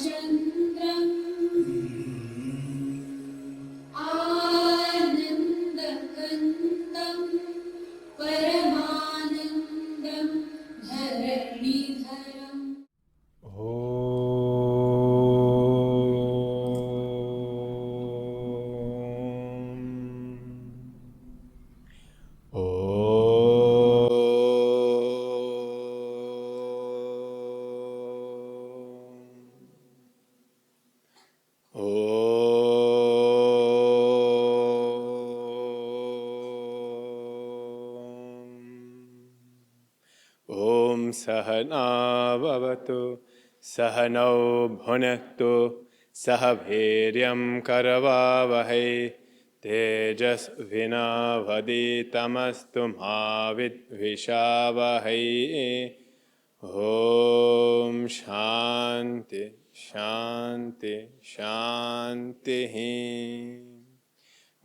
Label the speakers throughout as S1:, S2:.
S1: Chandram Anandakandam Paramanandam Dharanidharam.
S2: Om Sahana Bhavatu Sahanau Bhunaktu Sahabhiryam Karavavahai Tejas Vinavaditamastu Mavid Vishavahai. Om Shanti Shanti Shanti.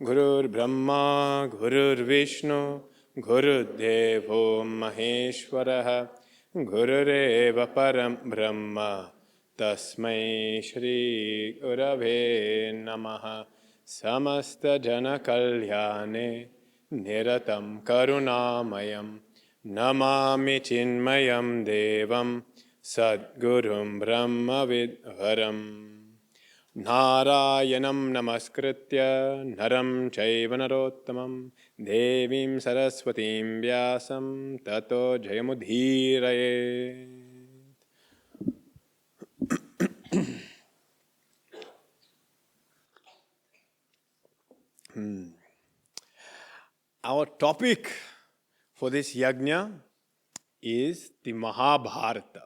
S2: Gurur Brahma Gurur Vishnu Gurudevo Maheshwaraha Gurureva Param Brahma Tasmai Shri Gurave Namaha. Samasta Jana Kalyane Niratam Karunamayam Namami Chinmayam Devam Sadgurum Brahma Vidharam. Narayanam Namaskritya Naram Chaiva Narottamam Devim Saraswatim Vyasam Tato Jayamudhiraye. Our topic for this yajna is the Mahabharata.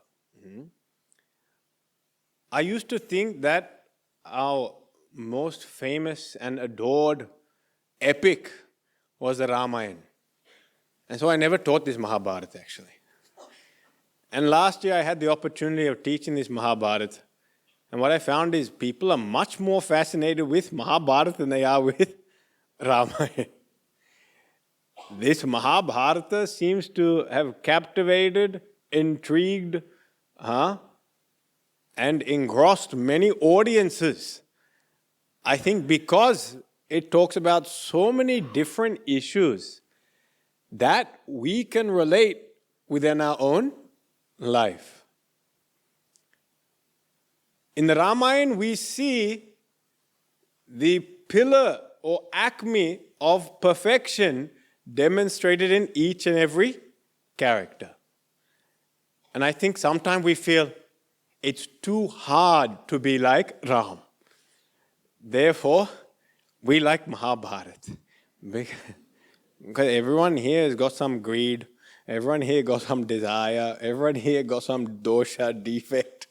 S2: I used to think that our most famous and adored epic was the Ramayana. And so I never taught this Mahabharata actually. And last year I had the opportunity of teaching this Mahabharata. And what I found is people are much more fascinated with Mahabharata than they are with Ramayana. This Mahabharata seems to have captivated, intrigued, and engrossed many audiences. I think because it talks about so many different issues that we can relate within our own life. In the Ramayana, we see the pillar or acme of perfection demonstrated in each and every character. And I think sometimes we feel it's too hard to be like Ram. Therefore, we like Mahabharata. Because everyone here has got some greed, everyone here got some desire, everyone here got some dosha, defect.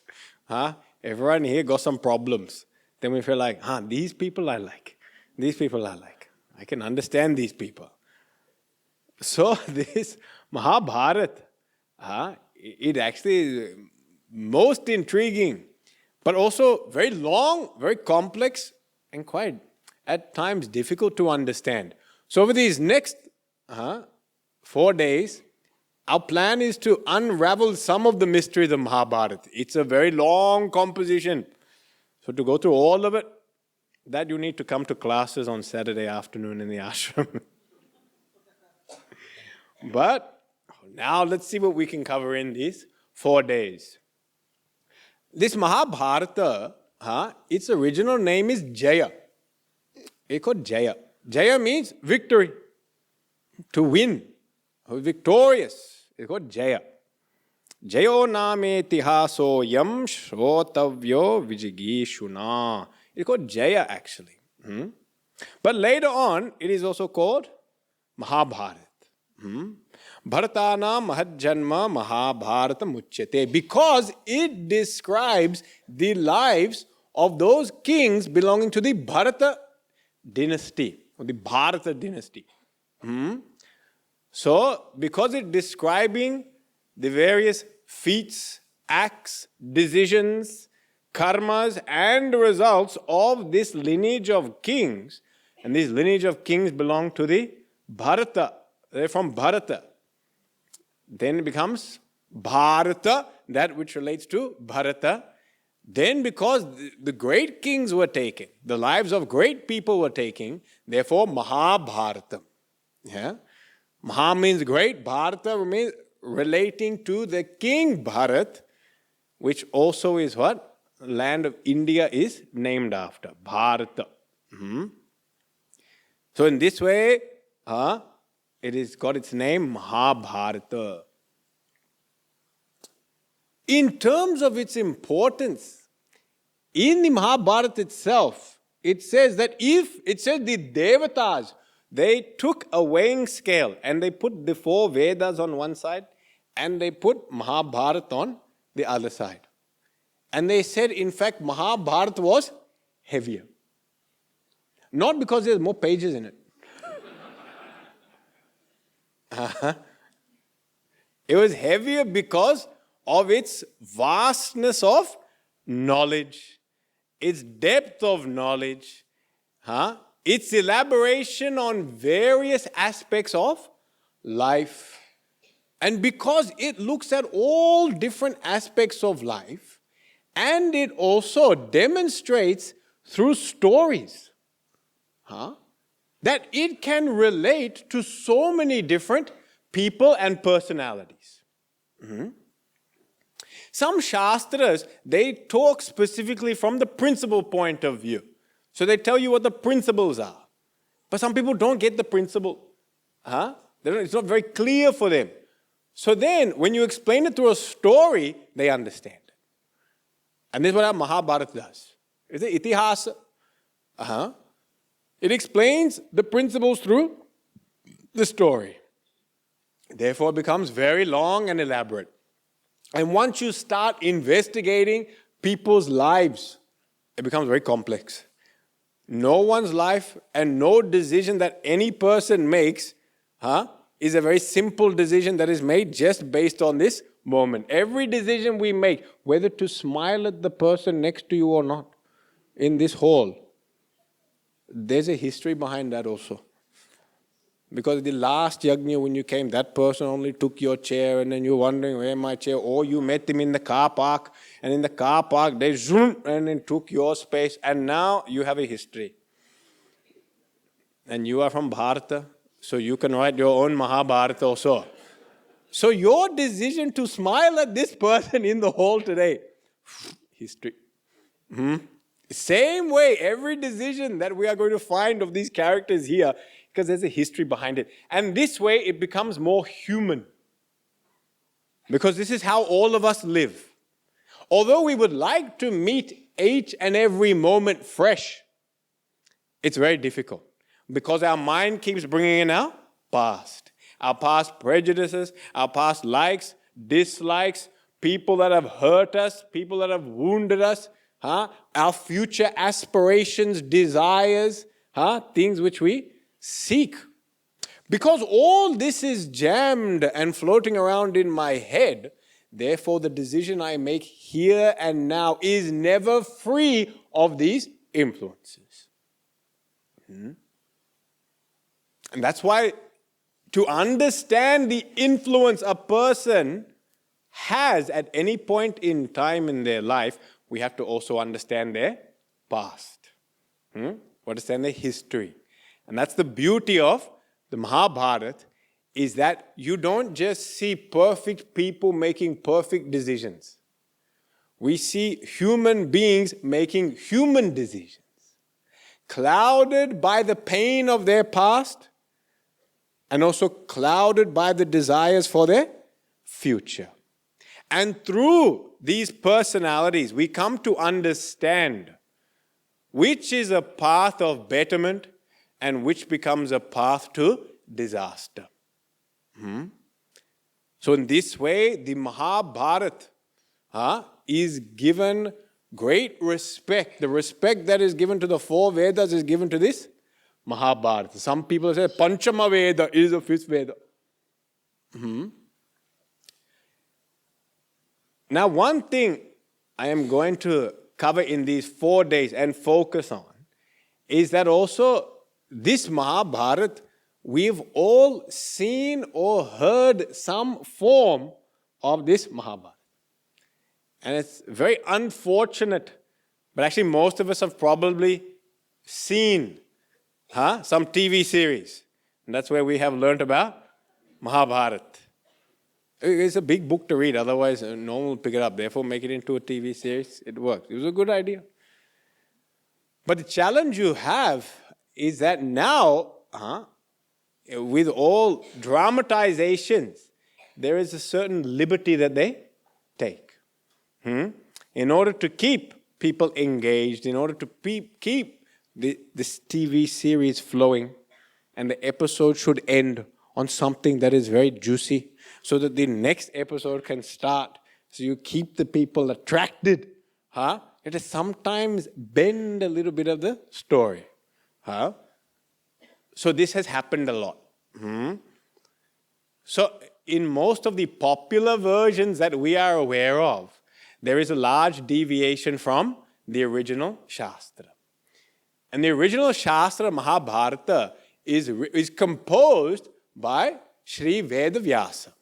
S2: Everyone here got some problems. Then we feel like, these people I like. These people I like. I can understand these people. So this Mahabharata, it actually is most intriguing, but also very long, very complex, and quite at times difficult to understand. So over these next 4 days, our plan is to unravel some of the mysteries of Mahabharata. It's a very long composition. So to go through all of it, that you need to come to classes on Saturday afternoon in the ashram. But now let's see what we can cover in these 4 days. This Mahabharata, its original name is Jaya. It's called Jaya. Jaya means victory, to win, victorious. It's called Jaya. Jayo name tihaso yam shrotavyo vijigishuna. It's called Jaya actually. But later on, it is also called Mahabharata. Bharatana Mahajjanma Mahabharata Muchyate, because it describes the lives of those kings belonging to the Bharata dynasty, or the Bharata dynasty. So, because it's describing the various feats, acts, decisions, karmas, and results of this lineage of kings, and this lineage of kings belong to the Bharata. They're from Bharata. Then it becomes Bharata, that which relates to Bharata. Then because the great kings were taken, the lives of great people were taken, therefore Mahabharata. Yeah? Maha means great, Bharata means relating to the king Bharat, which also is what? Land of India is named after, Bharata. So in this way, it has got its name Mahabharata. In terms of its importance, in the Mahabharata itself, it says that the Devatas, they took a weighing scale and they put the 4 Vedas on one side and they put Mahabharata on the other side. And they said, in fact, Mahabharata was heavier. Not because there's more pages in it. It was heavier because of its vastness of knowledge, its depth of knowledge, its elaboration on various aspects of life. And because it looks at all different aspects of life, and it also demonstrates through stories that it can relate to so many different people and personalities. Some Shastras, they talk specifically from the principle point of view. So they tell you what the principles are. But some people don't get the principle. It's not very clear for them. So then, when you explain it through a story, they understand. And this is what our Mahabharata does. It's the itihasa. It explains the principles through the story. Therefore, it becomes very long and elaborate. And once you start investigating people's lives, it becomes very complex. No one's life and no decision that any person makes is a very simple decision that is made just based on this moment. Every decision we make, whether to smile at the person next to you or not, in this hall, there's a history behind that also. Because the last yajna when you came, that person only took your chair and then you're wondering, where my chair? Or you met him in the car park and in the car park they zoom and then took your space and now you have a history. And you are from Bharata, so you can write your own Mahabharata also. So your decision to smile at this person in the hall today, history. Same way, every decision that we are going to find of these characters here, because there's a history behind it. And this way it becomes more human. Because this is how all of us live. Although we would like to meet each and every moment fresh, it's very difficult. Because our mind keeps bringing in our past prejudices, our past likes, dislikes, people that have hurt us, people that have wounded us, our future aspirations, desires, things which we seek. Because all this is jammed and floating around in my head, therefore the decision I make here and now is never free of these influences. And that's why to understand the influence a person has at any point in time in their life, we have to also understand their past. Understand their history. And that's the beauty of the Mahabharata, is that you don't just see perfect people making perfect decisions. We see human beings making human decisions, clouded by the pain of their past and also clouded by the desires for their future. And through these personalities, we come to understand which is a path of betterment and which becomes a path to disaster. So in this way, the Mahabharata is given great respect. The respect that is given to the 4 Vedas is given to this Mahabharata. Some people say Panchama Veda is the 5th Veda. Now, one thing I am going to cover in these 4 days and focus on is that also this Mahabharata, we've all seen or heard some form of this Mahabharata. And it's very unfortunate, but actually most of us have probably seen some TV series. And that's where we have learned about Mahabharat. It's a big book to read, otherwise no one will pick it up. Therefore, make it into a TV series. It works. It was a good idea. But the challenge you have is that now, with all dramatizations, there is a certain liberty that they take. In order to keep people engaged, in order to keep this TV series flowing, and the episode should end on something that is very juicy, so that the next episode can start. So you keep the people attracted. It is sometimes bend a little bit of the story. So this has happened a lot. So in most of the popular versions that we are aware of, there is a large deviation from the original Shastra. And the original Shastra, Mahabharata, is composed by Sri Vedavyasa.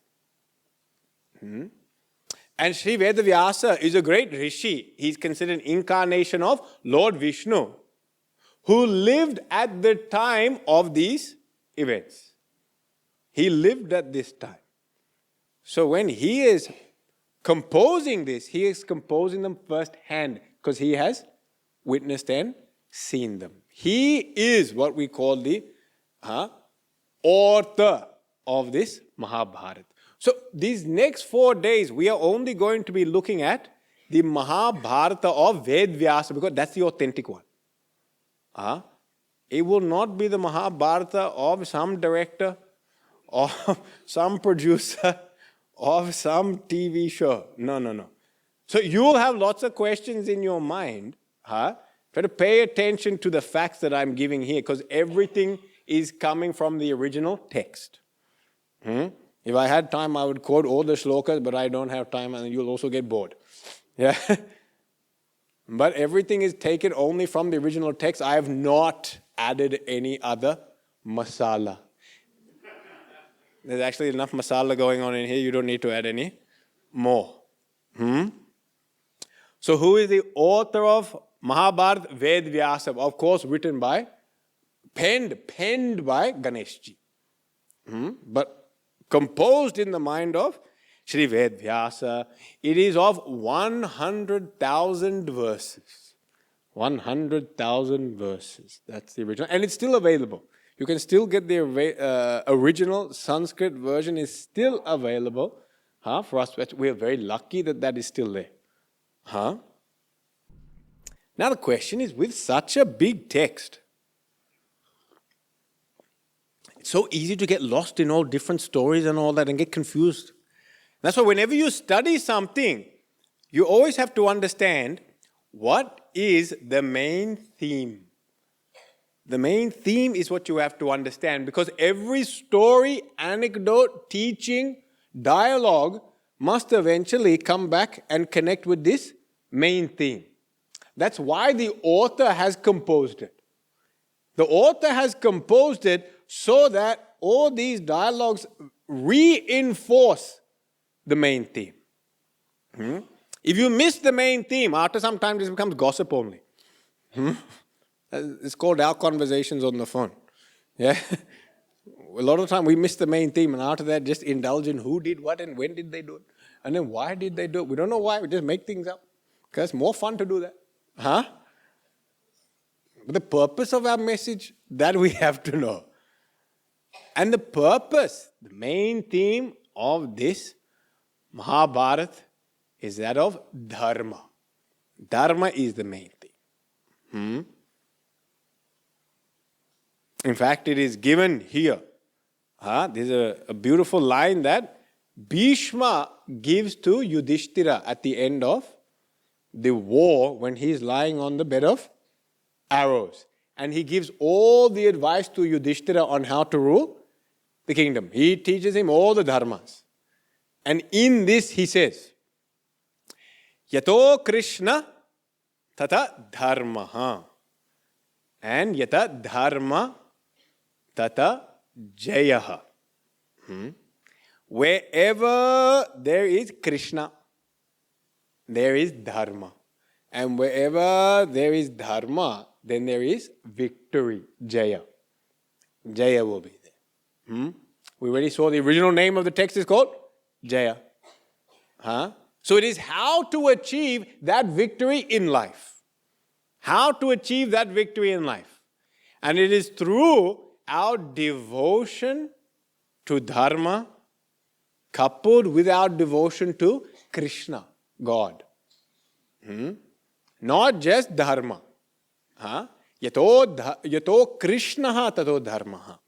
S2: And Sri Vedavyasa is a great rishi. He's considered an incarnation of Lord Vishnu, who lived at the time of these events. He lived at this time. So when he is composing this, he is composing them first hand, because he has witnessed and seen them. He is what we call the author of this Mahabharata. So these next 4 days, we are only going to be looking at the Mahabharata of Vedvyasa, because that's the authentic one. It will not be the Mahabharata of some director, or some producer, of some TV show. No. So you will have lots of questions in your mind. Try to pay attention to the facts that I'm giving here, because everything is coming from the original text. If I had time, I would quote all the shlokas, but I don't have time, and you'll also get bored. Yeah. But everything is taken only from the original text. I have not added any other masala. There's actually enough masala going on in here. You don't need to add any more. So who is the author of Mahabharata? Vedvyasa. Of course, penned by Ganeshji. But composed in the mind of Sri Vedvyasa. It is of 100,000 verses. 100,000 verses. That's the original. And it's still available. You can still get the original Sanskrit version is still available. For us, we are very lucky that that is still there. Now the question is, with such a big text, it's so easy to get lost in all different stories and all that and get confused. That's why whenever you study something, you always have to understand what is the main theme. The main theme is what you have to understand, because every story, anecdote, teaching, dialogue must eventually come back and connect with this main theme. That's why the author has composed it. The author has composed it so that all these dialogues reinforce the main theme. If you miss the main theme, after some time this becomes gossip only. It's called our conversations on the phone. Yeah. A lot of the time we miss the main theme, and after that just indulge in who did what and when did they do it. And then why did they do it? We don't know why, we just make things up. Because it's more fun to do that. But the purpose of our message, that we have to know. And the purpose, the main theme of this Mahabharata is that of Dharma. Dharma is the main theme. In fact, it is given here. There's a beautiful line that Bhishma gives to Yudhishthira at the end of the war when he's lying on the bed of arrows. And he gives all the advice to Yudhishthira on how to rule the kingdom. He teaches him all the dharmas. And in this he says, Yato Krishna tata dharma. And yata dharma tata jayaha. Wherever there is Krishna, there is Dharma. And wherever there is Dharma, then there is victory, Jaya. Jaya will be there. We already saw the original name of the text is called Jaya. So it is how to achieve that victory in life. How to achieve that victory in life. And it is through our devotion to Dharma coupled with our devotion to Krishna, God. Not just Dharma. Yato Krishna tato Dharma.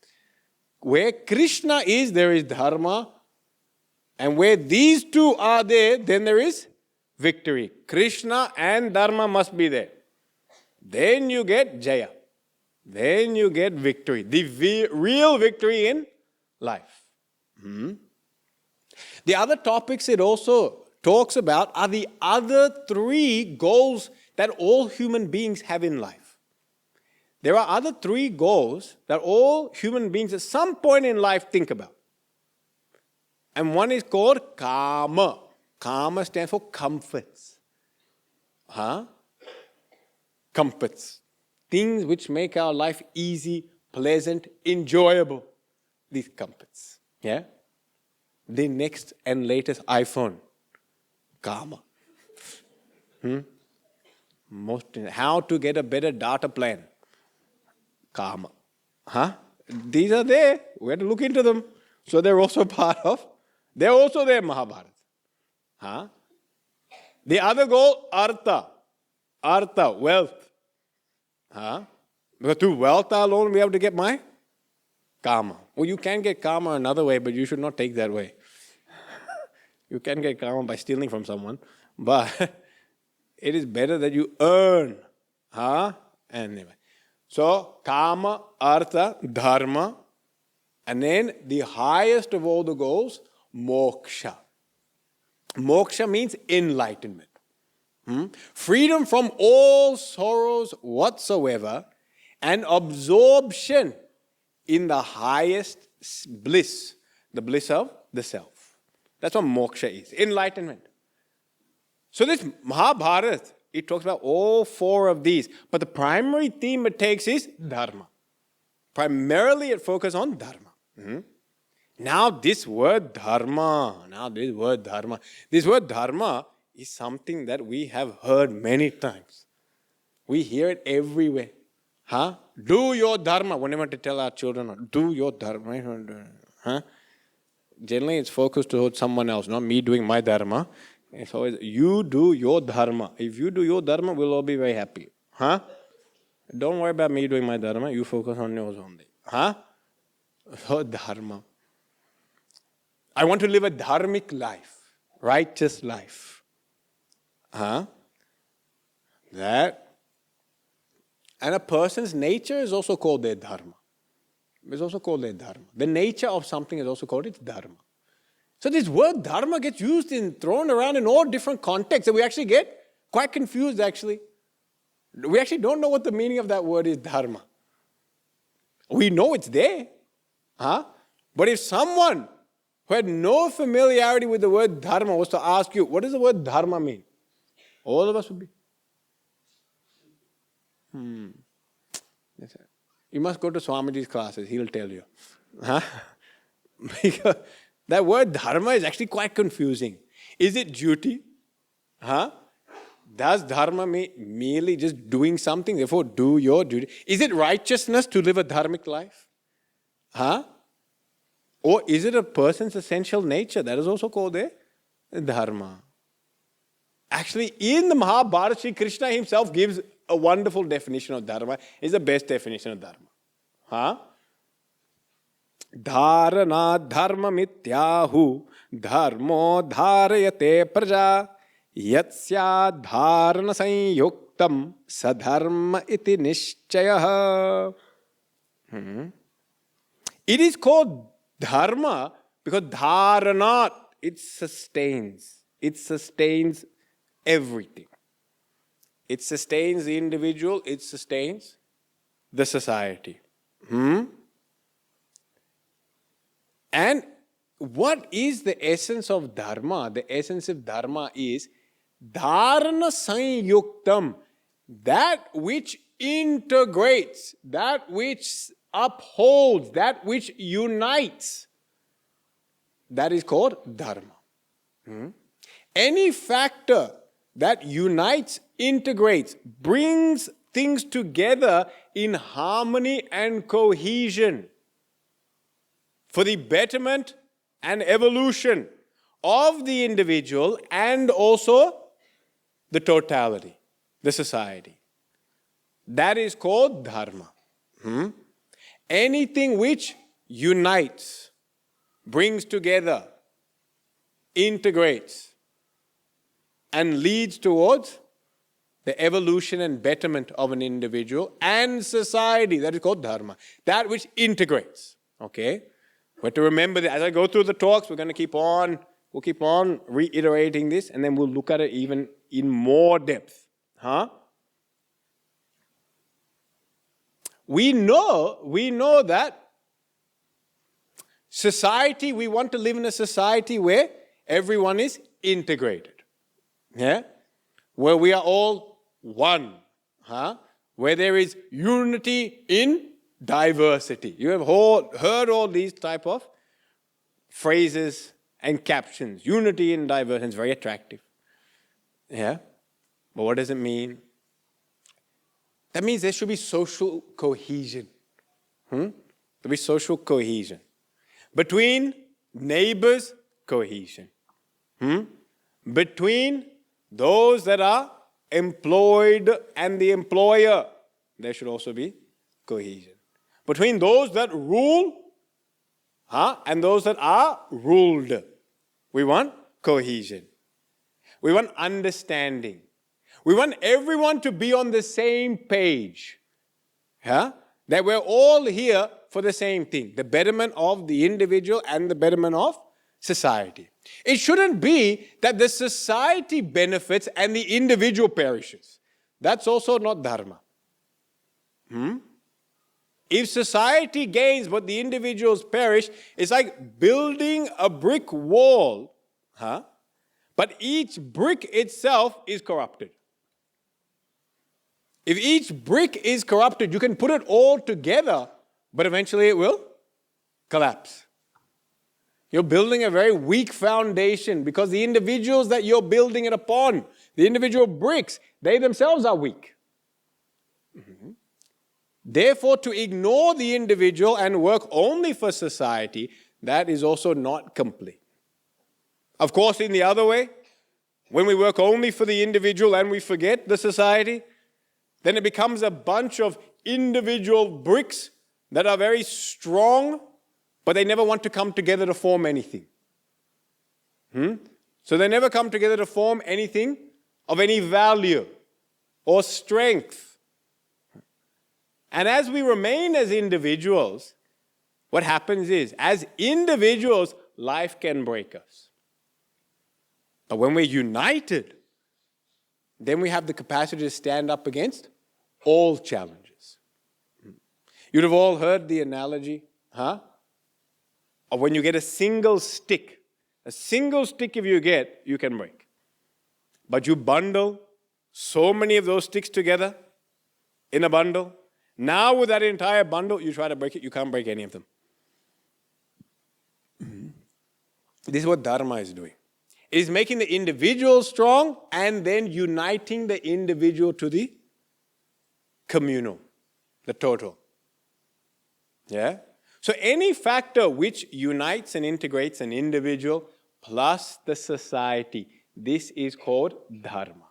S2: Where Krishna is, there is Dharma. And where these two are there, then there is victory. Krishna and Dharma must be there. Then you get Jaya. Then you get victory. The real victory in life. The other topics it also talks about are the other three goals that all human beings have in life. There are other three goals that all human beings at some point in life think about. And one is called Kama. Kama stands for comforts. Comforts. Things which make our life easy, pleasant, enjoyable. These comforts. Yeah? The next and latest iPhone. Kama. How to get a better data plan. Kama. These are there. We have to look into them. So they're also they're also there, Mahabharat. The other goal, Artha. Artha, wealth. Because through wealth alone we have to get my Kama. Well, you can get Kama another way, but you should not take that way. You can get Kama by stealing from someone, but it is better that you earn. Anyway. So, Kama, Artha, Dharma, and then the highest of all the goals, Moksha. Moksha means enlightenment. Freedom from all sorrows whatsoever and absorption in the highest bliss, the bliss of the self. That's what moksha is, enlightenment. So this Mahabharat, it talks about all four of these, but the primary theme it takes is Dharma. Primarily it focuses on Dharma. Now this word Dharma is something that we have heard many times. We hear it everywhere. Do your Dharma. Whenever to tell our children, do your Dharma. Generally it's focused towards someone else, not me doing my Dharma. It's always, you do your Dharma. If you do your Dharma, we'll all be very happy. Don't worry about me doing my Dharma. You focus on yours only. So Dharma. I want to live a dharmic life, righteous life. That. And a person's nature is also called their Dharma. It's also called their Dharma. The nature of something is also called its Dharma. So this word Dharma gets used and thrown around in all different contexts, and we actually get quite confused actually. We actually don't know what the meaning of that word is, Dharma. We know it's there. But if someone who had no familiarity with the word Dharma was to ask you, what does the word Dharma mean? All of us would be. You must go to Swamiji's classes, he'll tell you. Because that word Dharma is actually quite confusing. Is it duty? Does Dharma mean merely just doing something, therefore do your duty? Is it righteousness to live a dharmic life? Or is it a person's essential nature? That is also called a Dharma. Actually, in the Mahabharata, Sri Krishna himself gives a wonderful definition of Dharma. It's the best definition of Dharma. Dharana dharma mityahu dharmo dharayate praja yatsya dharana sanyuktam sadharma iti nishchayah. It is called Dharma because dharanat, it sustains. It sustains everything. It sustains the individual, it sustains the society. And what is the essence of Dharma? The essence of Dharma is Dharana sanyuktam, that which integrates, that which upholds, that which unites. That is called dharma. Any factor that unites, integrates, brings things together in harmony and cohesion for the betterment and evolution of the individual and also the totality, the society. That is called dharma. Anything which unites, brings together, integrates, and leads towards the evolution and betterment of an individual and society. That is called dharma. That which integrates. Okay? We have to remember that as I go through the talks, we'll keep on reiterating this, and then we'll look at it even in more depth. We know that society, we want to live in a society where everyone is integrated. Yeah? Where we are all one. Where there is unity in diversity. You have heard all these type of phrases and captions. Unity in diversity is very attractive. Yeah? But what does it mean? That means there should be social cohesion. There be social cohesion. Between neighbors, cohesion. Between those that are employed and the employer, there should also be cohesion. Between those that rule and those that are ruled, we want cohesion. We want understanding. We want everyone to be on the same page. That we're all here for the same thing, the betterment of the individual and the betterment of society. It shouldn't be that the society benefits and the individual perishes. That's also not dharma. If society gains but the individuals perish, it's like building a brick wall, but each brick itself is corrupted. If each brick is corrupted, you can put it all together, but eventually it will collapse. You're building a very weak foundation because the individuals that you're building it upon, the individual bricks, they themselves are weak. Therefore, to ignore the individual and work only for society, that is also not complete. Of course, in the other way, when we work only for the individual and we forget the society, then it becomes a bunch of individual bricks that are very strong, but they never want to come together to form anything. So they never come together to form anything of any value or strength. And as we remain as individuals, what happens is, as individuals, life can break us. But when we're united, then we have the capacity to stand up against all challenges. You'd have all heard the analogy, of when you get a single stick. A single stick if you get, you can break. But you bundle so many of those sticks together in a bundle. Now with that entire bundle, you try to break it, you can't break any of them. This is what Dharma is doing. It is making the individual strong and then uniting the individual to the communal, the total. Yeah? So any factor which unites and integrates an individual plus the society, this is called Dharma.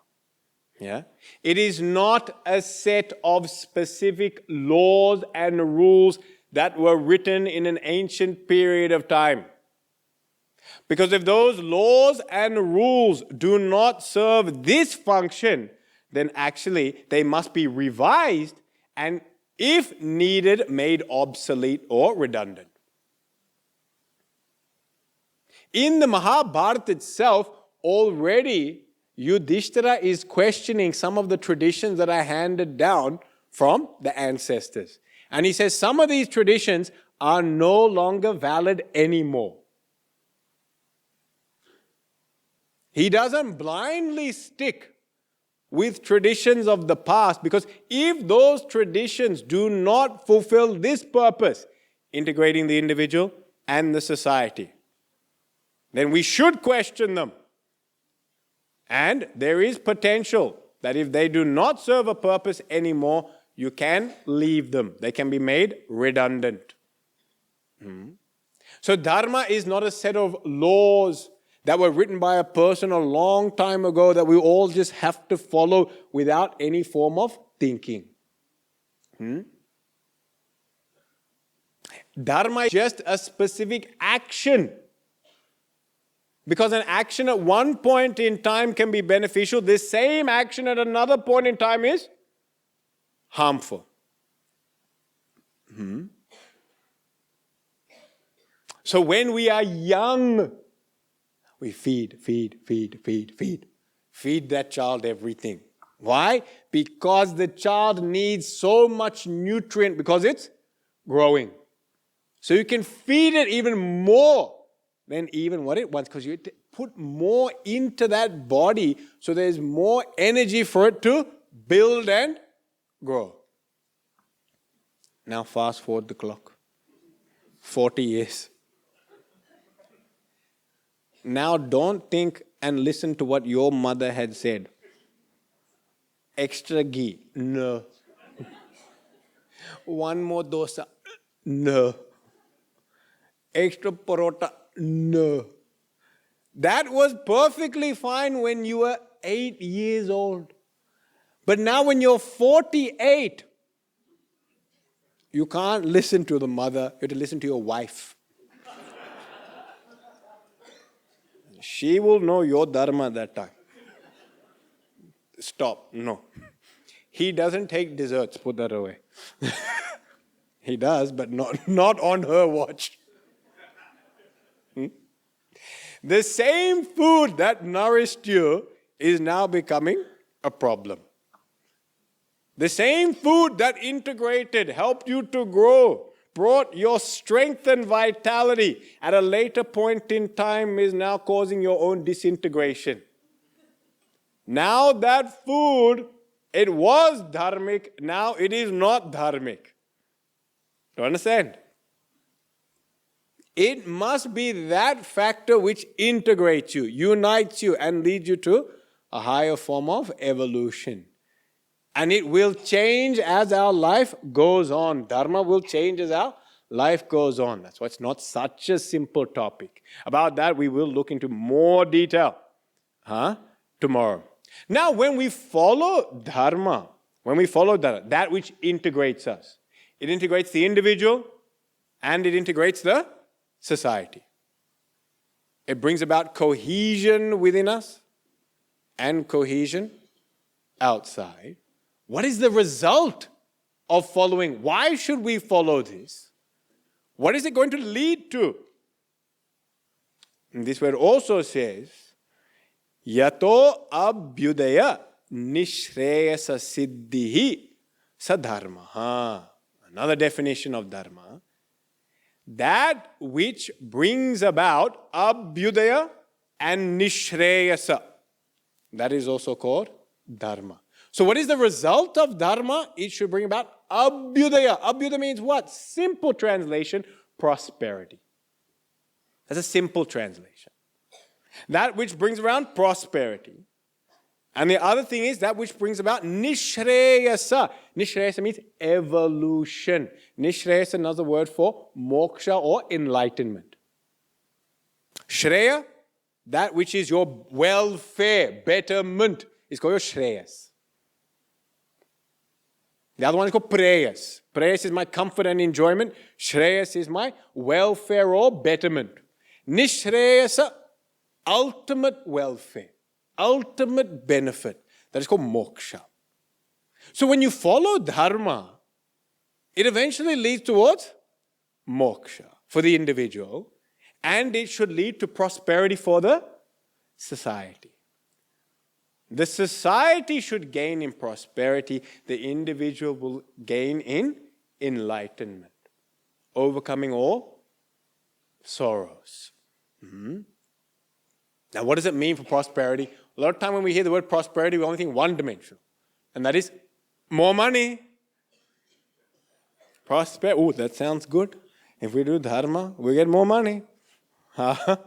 S2: Yeah? It is not a set of specific laws and rules that were written in an ancient period of time. Because if those laws and rules do not serve this function, then actually they must be revised and, if needed, made obsolete or redundant. In the Mahabharata itself, already Yudhishthira is questioning some of the traditions that are handed down from the ancestors. And he says some of these traditions are no longer valid anymore. He doesn't blindly stick with traditions of the past, because if those traditions do not fulfill this purpose, integrating the individual and the society, then we should question them. And there is potential that if they do not serve a purpose anymore, you can leave them. They can be made redundant. So Dharma is not a set of laws that were written by a person a long time ago that we all just have to follow without any form of thinking. Dharma is just a specific action. Because an action at one point in time can be beneficial, this same action at another point in time is harmful. So when we are young, we feed. Feed that child everything. Why? Because the child needs so much nutrient because it's growing. So you can feed it even more than even what it wants, because you put more into that body so there's more energy for it to build and grow. Now fast forward the clock. 40 years. Now don't think and listen to what your mother had said. Extra ghee? No. One more dosa? No. Extra parota? No. That was perfectly fine when you were 8 years old. But now when you're 48, you can't listen to the mother, you have to listen to your wife. She will know your dharma that time. Stop. No. He doesn't take desserts, put that away. He does, but not on her watch. The same food that nourished you is now becoming a problem. The same food that integrated, helped you to grow, brought your strength and vitality at a later point in time is now causing your own disintegration. Now that food, it was dharmic, now it is not dharmic. Do you understand? It must be that factor which integrates you, unites you, and leads you to a higher form of evolution. And it will change as our life goes on. Dharma will change as our life goes on. That's why it's not such a simple topic. About that, we will look into more detail tomorrow. Now, when we follow Dharma, that which integrates us, it integrates the individual and it integrates the society. It brings about cohesion within us and cohesion outside. What is the result of following? Why should we follow this? What is it going to lead to? And this word also says, Yato abhyudaya nishreyasa siddhihi sadharma. Another definition of dharma. That which brings about abhyudaya and nishreyasa. That is also called dharma. So what is the result of dharma? It should bring about abhyudaya. Abhyudaya means what? Simple translation, prosperity. That's a simple translation. That which brings around prosperity. And the other thing is that which brings about nishreyasa. Nishreyasa means evolution. Nishreyasa is another word for moksha or enlightenment. Shreya, that which is your welfare, betterment, is called your shreyas. The other one is called preyas. Preyas is my comfort and enjoyment. Shreyas is my welfare or betterment. Nishreyasa, ultimate welfare, ultimate benefit. That is called moksha. So when you follow dharma, it eventually leads towards moksha for the individual, and it should lead to prosperity for the society. The society should gain in prosperity. The individual will gain in enlightenment, overcoming all sorrows. Now, what does it mean for prosperity? A lot of time when we hear the word prosperity, we only think one-dimensional. And that is more money. Oh, that sounds good. If we do Dharma, we get more money. But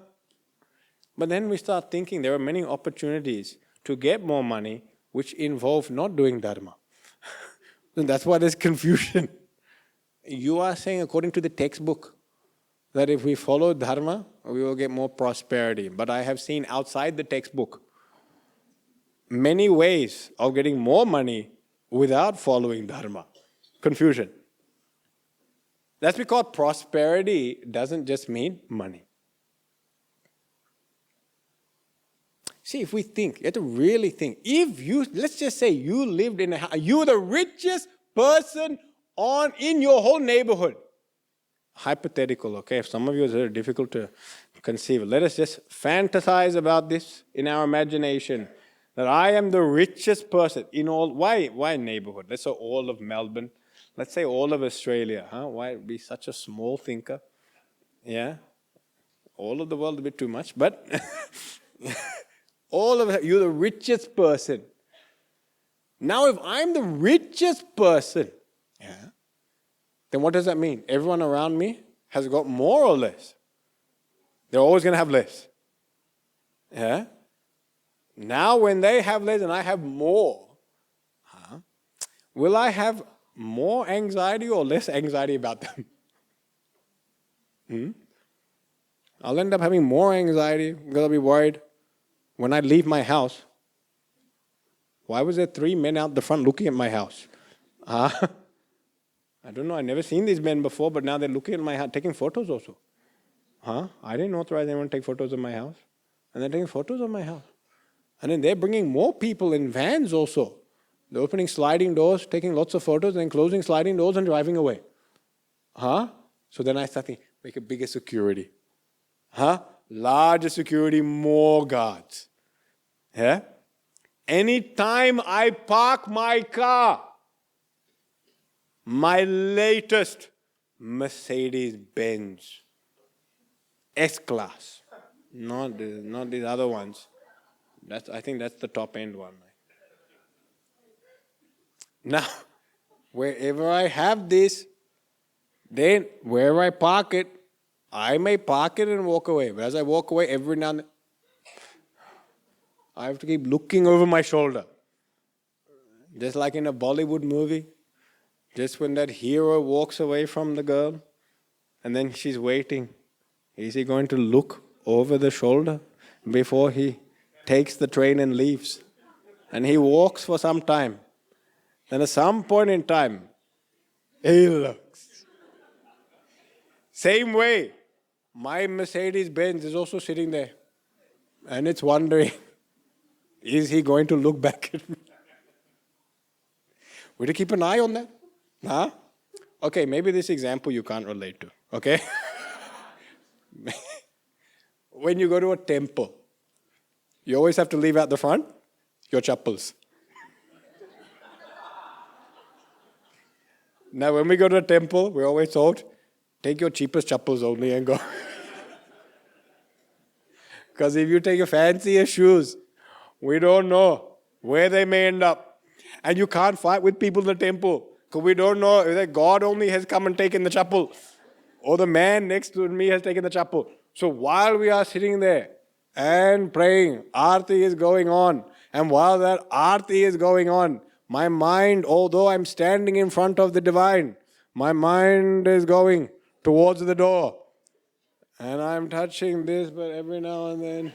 S2: then we start thinking there are many opportunities to get more money which involve not doing Dharma. And that's why there's confusion. You are saying, according to the textbook, that if we follow Dharma, we will get more prosperity. But I have seen outside the textbook many ways of getting more money without following Dharma. Confusion. That's because prosperity doesn't just mean money. See, if we think, you have to really think. If you, let's just say you lived in a house, you're the richest person in your whole neighborhood. Hypothetical, okay? If some of you it's very difficult to conceive. Let us just fantasize about this in our imagination. That I am the richest person in all, why neighborhood? Let's say all of Melbourne. Let's say all of Australia. Why be such a small thinker? Yeah? All of the world a bit too much, but all of it, you're the richest person. Now if I'm the richest person, yeah, then what does that mean? Everyone around me has got more or less? They're always going to have less. Yeah? Now when they have less and I have more, will I have more anxiety or less anxiety about them? I'll end up having more anxiety because I'll be worried when I leave my house. Why was there 3 men out the front looking at my house? I don't know, I've never seen these men before, but now they're looking at my house, taking photos also. I didn't authorize anyone to take photos of my house. And they're taking photos of my house. And then they're bringing more people in vans also. They're opening sliding doors, taking lots of photos, and then closing sliding doors and driving away. So then I start thinking, make a bigger security. Larger security, more guards. Yeah? Anytime I park my car, my latest Mercedes-Benz S-Class, not these other ones. I think that's the top end one. Now, wherever I have this, then wherever I park it, I may park it and walk away. But as I walk away, every now and then, I have to keep looking over my shoulder. Just like in a Bollywood movie, just when that hero walks away from the girl, and then she's waiting. Is he going to look over the shoulder before he takes the train and leaves? And he walks for some time. Then at some point in time, he looks. Same way, my Mercedes-Benz is also sitting there. And it's wondering, is he going to look back at me? We have to keep an eye on that. Okay, maybe this example you can't relate to. Okay? When you go to a temple, you always have to leave out the front your chappals. Now, when we go to a temple, we're always told, take your cheapest chappals only and go. Because if you take your fancier shoes, we don't know where they may end up. And you can't fight with people in the temple. Because we don't know if God only has come and taken the chappal. Or the man next to me has taken the chappal. So while we are sitting there and praying, Aarti is going on. And while that Aarti is going on, my mind, although I'm standing in front of the divine, my mind is going towards the door. And I'm touching this, but every now and then,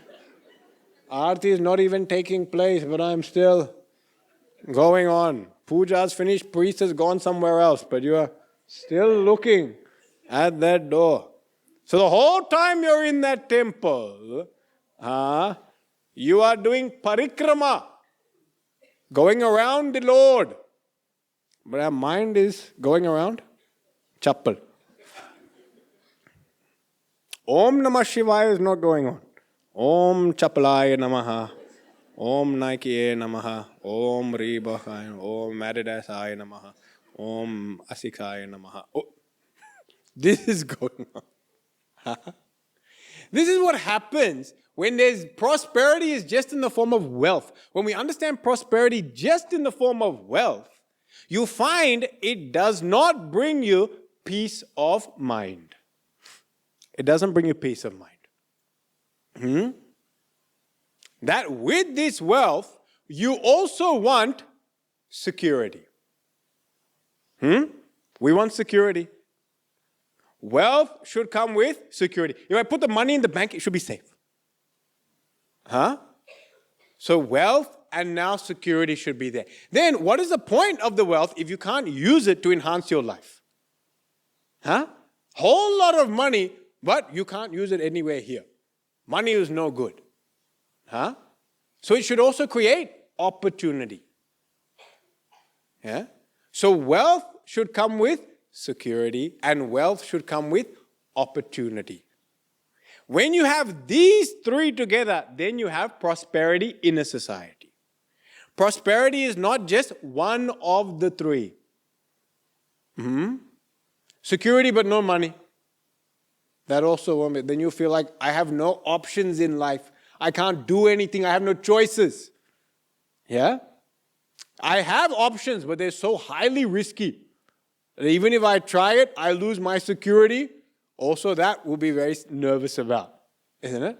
S2: Aarti is not even taking place, but I'm still going on. Puja's finished, priest has gone somewhere else, but you are still looking at that door. So the whole time you're in that temple, you are doing parikrama, going around the Lord. But our mind is going around chappal. Om Namah Shivaya is not going on. Om Chappalaya Namaha. Om Nike Namaha. Om Ribakaya. Om Adidasaya Namaha. Om Asikaya Namaha. Oh, this is going on. This is what happens when there's prosperity is just in the form of wealth, when we understand prosperity just in the form of wealth, you find it does not bring you peace of mind. It doesn't bring you peace of mind. That with this wealth, you also want security. We want security. Wealth should come with security. If I put the money in the bank, it should be safe. So wealth and now security should be there. Then what is the point of the wealth if you can't use it to enhance your life? Whole lot of money, but you can't use it anywhere here. Money is no good. So it should also create opportunity. So wealth should come with security and wealth should come with opportunity. When you have these three together, then you have prosperity in a society. Prosperity is not just one of the three. Security but no money. That also, then you feel like I have no options in life. I can't do anything. I have no choices. I have options, but they're so highly risky that even if I try it, I lose my security. Also, that will be very nervous about, isn't it?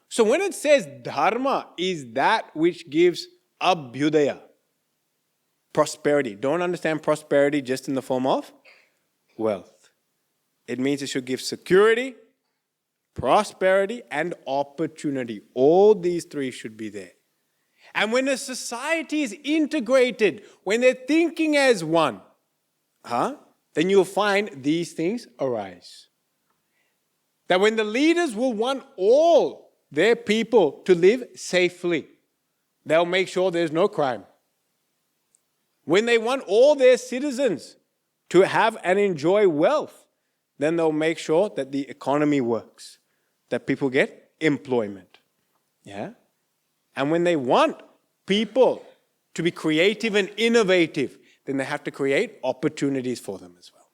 S2: So when it says Dharma is that which gives abhyudaya, prosperity. Don't understand prosperity just in the form of wealth. It means it should give security, prosperity, and opportunity. All these three should be there. And when a society is integrated, when they're thinking as one, then you'll find these things arise. That when the leaders will want all their people to live safely, they'll make sure there's no crime. When they want all their citizens to have and enjoy wealth, then they'll make sure that the economy works, that people get employment. And when they want people to be creative and innovative, then they have to create opportunities for them as well.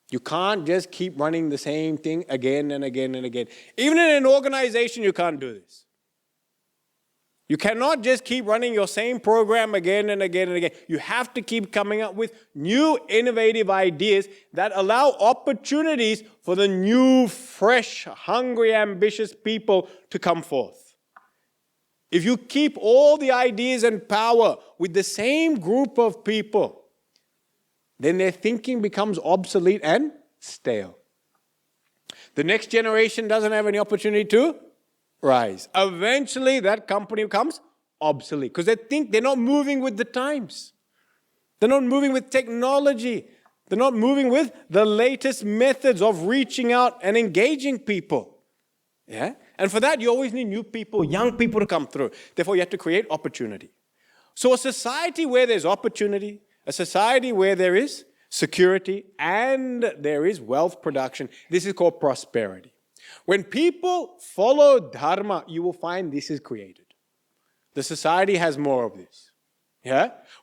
S2: You can't just keep running the same thing again and again and again. Even in an organization, you can't do this. You cannot just keep running your same program again and again and again. You have to keep coming up with new innovative ideas that allow opportunities for the new, fresh, hungry, ambitious people to come forth. If you keep all the ideas and power with the same group of people, then their thinking becomes obsolete and stale. The next generation doesn't have any opportunity to rise. Eventually, that company becomes obsolete because they think they're not moving with the times. They're not moving with technology. They're not moving with the latest methods of reaching out and engaging people. And for that, you always need new people, young people to come through. Therefore, you have to create opportunity. So a society where there's opportunity, a society where there is security and there is wealth production, this is called prosperity. When people follow Dharma, you will find this is created. The society has more of this.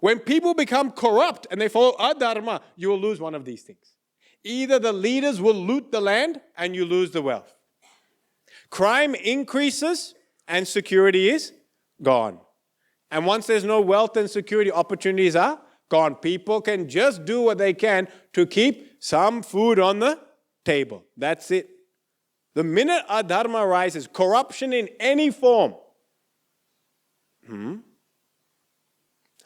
S2: When people become corrupt and they follow adharma, you will lose one of these things. Either the leaders will loot the land and you lose the wealth. Crime increases and security is gone. And once there's no wealth and security, opportunities are gone. People can just do what they can to keep some food on the table. That's it. The minute adharma arises, corruption in any form,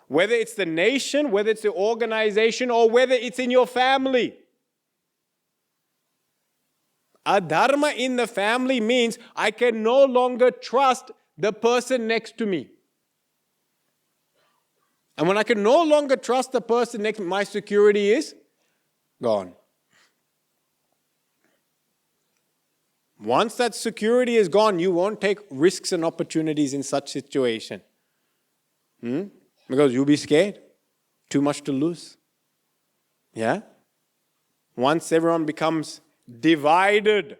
S2: whether it's the nation, whether it's the organization, or whether it's in your family. Adharma in the family means I can no longer trust the person next to me. And when I can no longer trust the person next to me, my security is gone. Once that security is gone, you won't take risks and opportunities in such situation. Because you'll be scared. Too much to lose. Once everyone becomes divided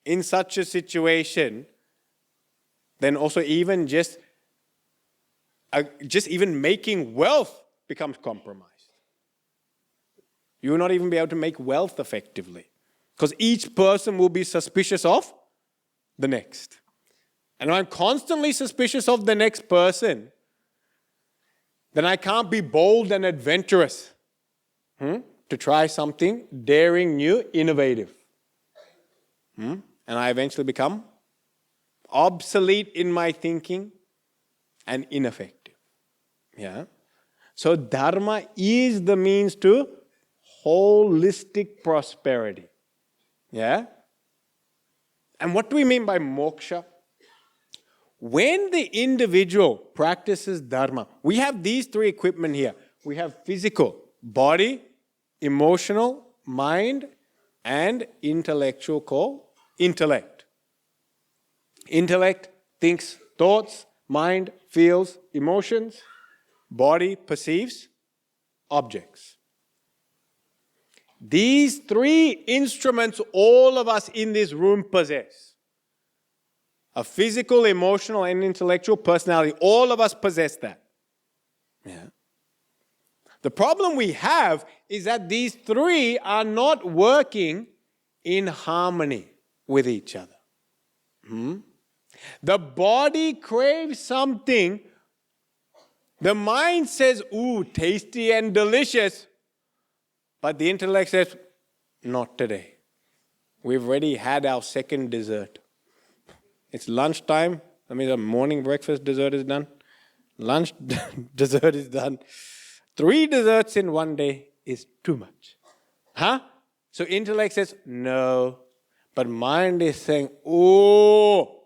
S2: in such a situation, then also even just even making wealth becomes compromised. You will not even be able to make wealth effectively. Because each person will be suspicious of the next. And if I'm constantly suspicious of the next person, then I can't be bold and adventurous to try something daring, new, innovative. And I eventually become obsolete in my thinking and ineffective. Yeah. So Dharma is the means to holistic prosperity. Yeah. And what do we mean by moksha? When the individual practices Dharma, we have these three equipment here. We have physical, body, emotional, mind, and intellectual called intellect. Intellect thinks thoughts, mind feels emotions, body perceives objects. These three instruments all of us in this room possess. A physical, emotional, and intellectual personality. All of us possess that. Yeah. The problem we have is that these three are not working in harmony with each other. The body craves something. The mind says, ooh, tasty and delicious. But the intellect says, not today. We've already had our second dessert. It's lunchtime. That means our morning breakfast dessert is done. Lunch dessert is done. 3 desserts in one day is too much. So intellect says, no. But mind is saying, oh,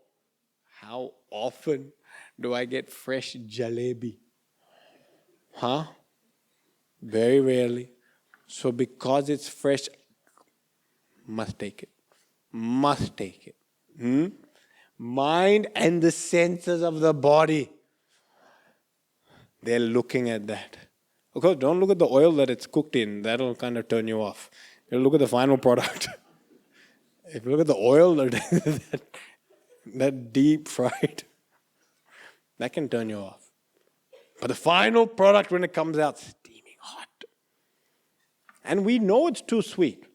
S2: how often do I get fresh jalebi? Very rarely. So because it's fresh, must take it. Must take it. Mind and the senses of the body, they're looking at that. Of course, don't look at the oil that it's cooked in. That'll kind of turn you off. You look at the final product. If you look at the oil, that deep fried, that can turn you off. But the final product, when it comes out, steaming hot. And we know it's too sweet.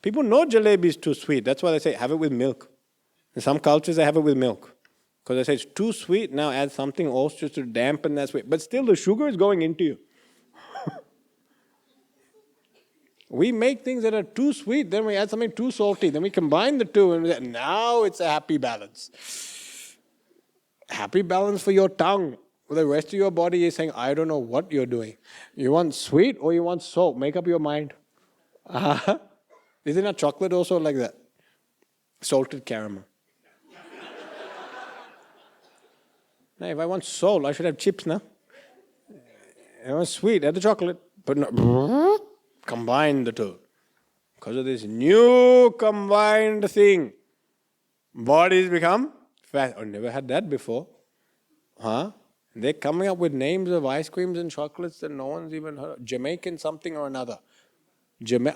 S2: People know jalebi is too sweet. That's why they say, have it with milk. In some cultures, they have it with milk. Because they say it's too sweet, now add something else just to dampen that sweet. But still, the sugar is going into you. We make things that are too sweet, then we add something too salty, then we combine the two, and now it's a happy balance. Happy balance for your tongue. The rest of your body is saying, I don't know what you're doing. You want sweet or you want salt? Make up your mind. Isn't a chocolate also like that? Salted caramel. Now, if I want salt, I should have chips now. If I want sweet, add the chocolate. But no, combine the two. Because of this new combined thing, bodies become fat. Oh, never had that before. They're coming up with names of ice creams and chocolates that no one's even heard of. Jamaican something or another.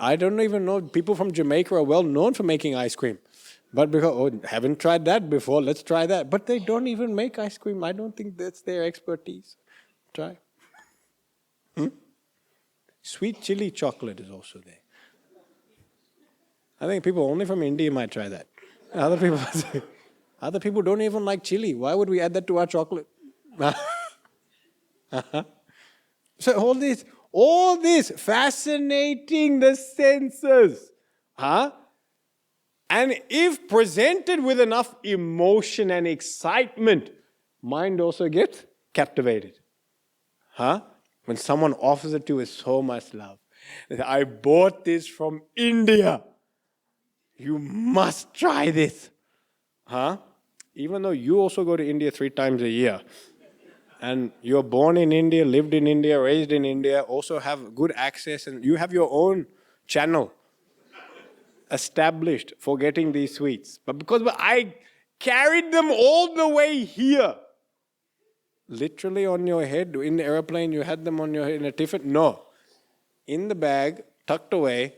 S2: I don't even know. People from Jamaica are well known for making ice cream. But because, haven't tried that before, let's try that. But they don't even make ice cream. I don't think that's their expertise. Try. Sweet chili chocolate is also there. I think people only from India might try that. Other people don't even like chili. Why would we add that to our chocolate? So all this fascinating the senses. And if presented with enough emotion and excitement, mind also gets captivated. When someone offers it to you with so much love. I bought this from India. You must try this. Even though you also go to India 3 times a year. And you're born in India, lived in India, raised in India, also have good access, and you have your own channel established for getting these sweets. But because I carried them all the way here, literally on your head, in the airplane, you had them on your head in a tiffin? No. In the bag, tucked away,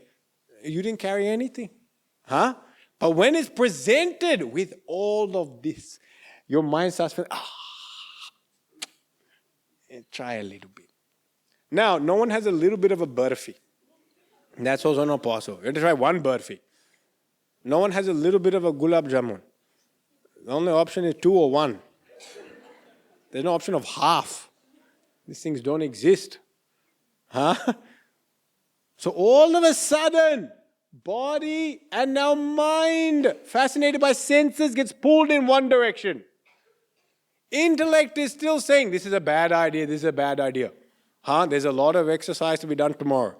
S2: you didn't carry anything. But when it's presented with all of this, your mind starts feeling, try a little bit. Now, no one has a little bit of a burfi. That's also not possible. You have to try one burfi. No one has a little bit of a gulab jamun. The only option is 2 or 1. There's no option of half. These things don't exist. Huh? So all of a sudden, body and now mind, fascinated by senses, gets pulled in one direction. Intellect is still saying, this is a bad idea, this is a bad idea. There's a lot of exercise to be done tomorrow.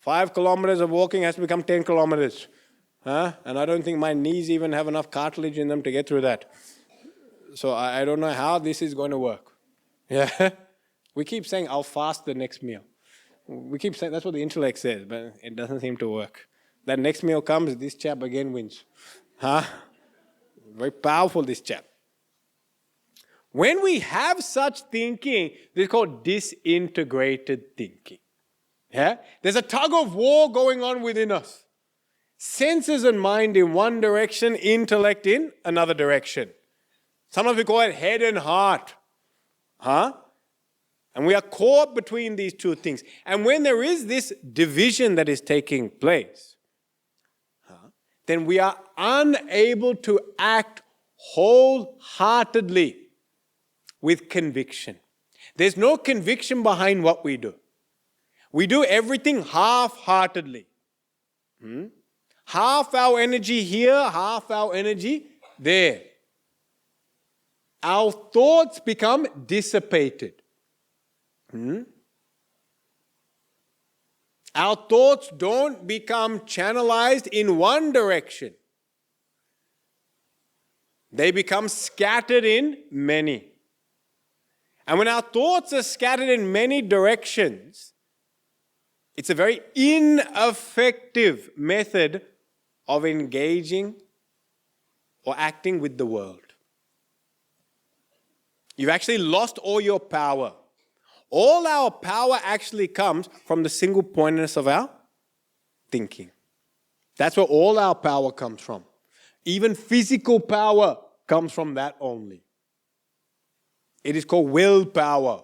S2: 5 kilometers of walking has to become 10 kilometers. And I don't think my knees even have enough cartilage in them to get through that. So I don't know how this is going to work. Yeah. We keep saying, I'll fast the next meal. We keep saying, that's what the intellect says, but it doesn't seem to work. That next meal comes, this chap again wins. Very powerful, this chap. When we have such thinking, this is called disintegrated thinking. Yeah? There's a tug of war going on within us. Senses and mind in one direction, intellect in another direction. Sometimes we call it head and heart. And we are caught between these two things. And when there is this division that is taking place, then we are unable to act wholeheartedly with conviction. There's no conviction behind what we do. We do everything half-heartedly. Half our energy here, half our energy there. Our thoughts become dissipated. Our thoughts don't become channelized in one direction. They become scattered in many. And when our thoughts are scattered in many directions, it's a very ineffective method of engaging or acting with the world. You've actually lost all your power. All our power actually comes from the single pointedness of our thinking. That's where all our power comes from. Even physical power comes from that only. It is called willpower.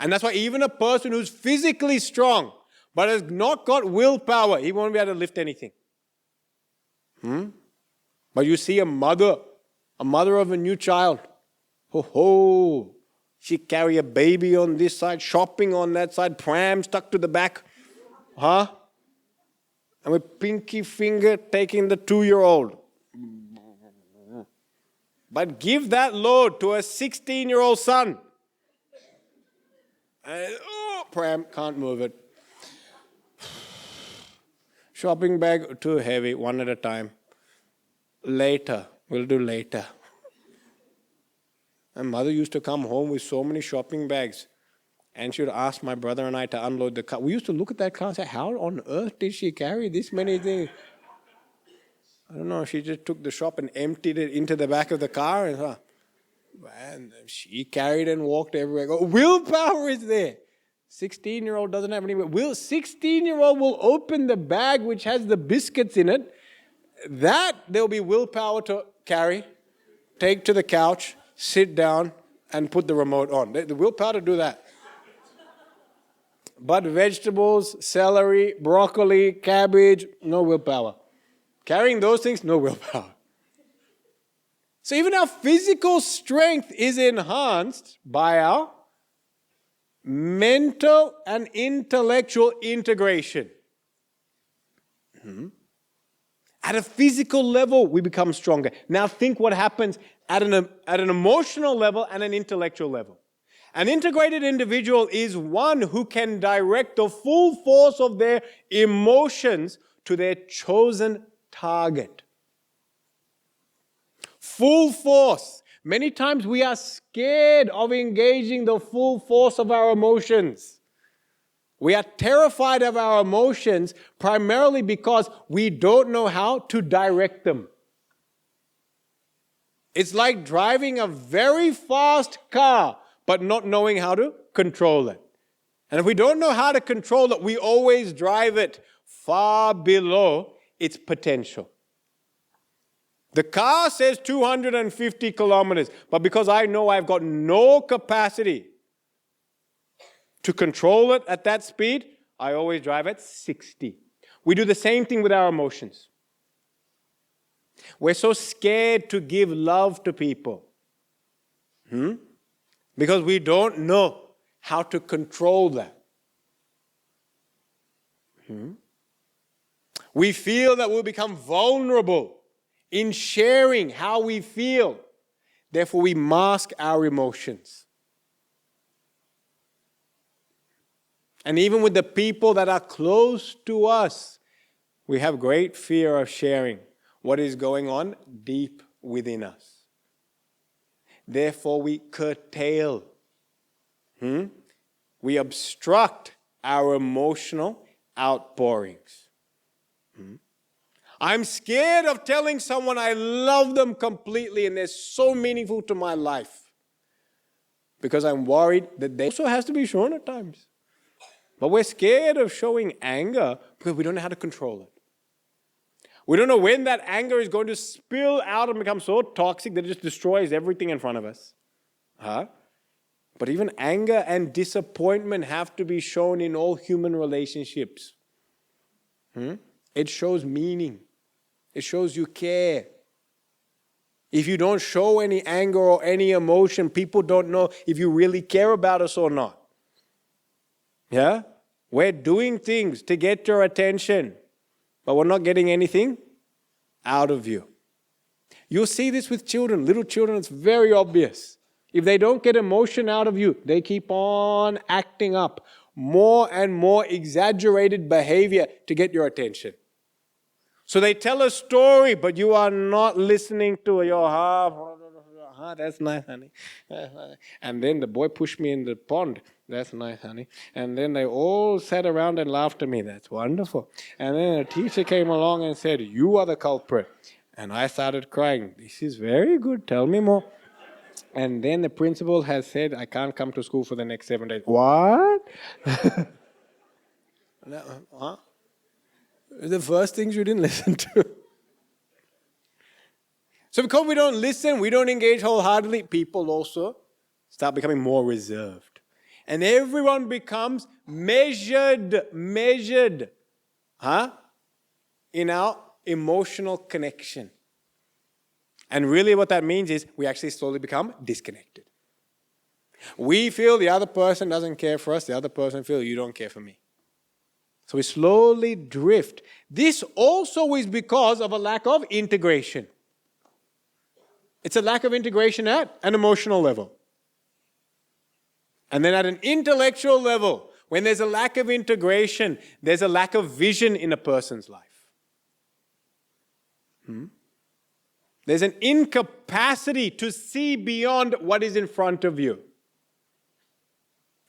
S2: And that's why even a person who's physically strong but has not got willpower, he won't be able to lift anything. But you see a mother of a new child. She carry a baby on this side, shopping on that side, pram stuck to the back. And with pinky finger taking the 2-year-old. But give that load to a 16-year-old son. Pram, can't move it. Shopping bag, too heavy, one at a time. Later, we'll do later. And mother used to come home with so many shopping bags. And she would ask my brother and I to unload the car. We used to look at that car and say, how on earth did she carry this many things? I don't know, she just took the shop and emptied it into the back of the car. And she carried and walked everywhere. Willpower is there. 16-year-old doesn't have any will. 16-year-old will open the bag which has the biscuits in it. That there'll be willpower to carry, take to the couch, sit down, and put the remote on. The willpower to do that. But vegetables, celery, broccoli, cabbage, no willpower. Carrying those things, no willpower. So even our physical strength is enhanced by our mental and intellectual integration. At a physical level, we become stronger. Now think what happens at an emotional level and an intellectual level. An integrated individual is one who can direct the full force of their emotions to their chosen target. Full force. Many times we are scared of engaging the full force of our emotions. We are terrified of our emotions primarily because we don't know how to direct them. It's like driving a very fast car but not knowing how to control it. And if we don't know how to control it, we always drive it far below its potential. The car says 250 kilometers, but because I know I've got no capacity to control it at that speed, I always drive at 60. We do the same thing with our emotions. We're so scared to give love to people. Because we don't know how to control that. We feel that we'll become vulnerable in sharing how we feel. Therefore, we mask our emotions. And even with the people that are close to us, we have great fear of sharing what is going on deep within us. Therefore, we curtail. We obstruct our emotional outpourings. I'm scared of telling someone I love them completely and they're so meaningful to my life. Because I'm worried that they also has to be shown at times. But we're scared of showing anger because we don't know how to control it. We don't know when that anger is going to spill out and become so toxic that it just destroys everything in front of us. But even anger and disappointment have to be shown in all human relationships. It shows meaning. It shows you care. If you don't show any anger or any emotion, people don't know if you really care about us or not. Yeah? We're doing things to get your attention, but we're not getting anything out of you. You'll see this with children. Little children, it's very obvious. If they don't get emotion out of you, they keep on acting up. More and more exaggerated behavior to get your attention. So they tell a story, but you are not listening to your half. That's nice, honey. And then the boy pushed me in the pond. That's nice, honey. And then they all sat around and laughed at me. That's wonderful. And then a teacher came along and said, you are the culprit. And I started crying. This is very good. Tell me more. And then the principal has said, I can't come to school for the next 7 days. What? The first things you didn't listen to. So because we don't listen, we don't engage wholeheartedly, people also start becoming more reserved. And everyone becomes measured in our emotional connection. And really what that means is we actually slowly become disconnected. We feel the other person doesn't care for us, the other person feels you don't care for me. So we slowly drift. This also is because of a lack of integration. It's a lack of integration at an emotional level. And then at an intellectual level, when there's a lack of integration, there's a lack of vision in a person's life. There's an incapacity to see beyond what is in front of you.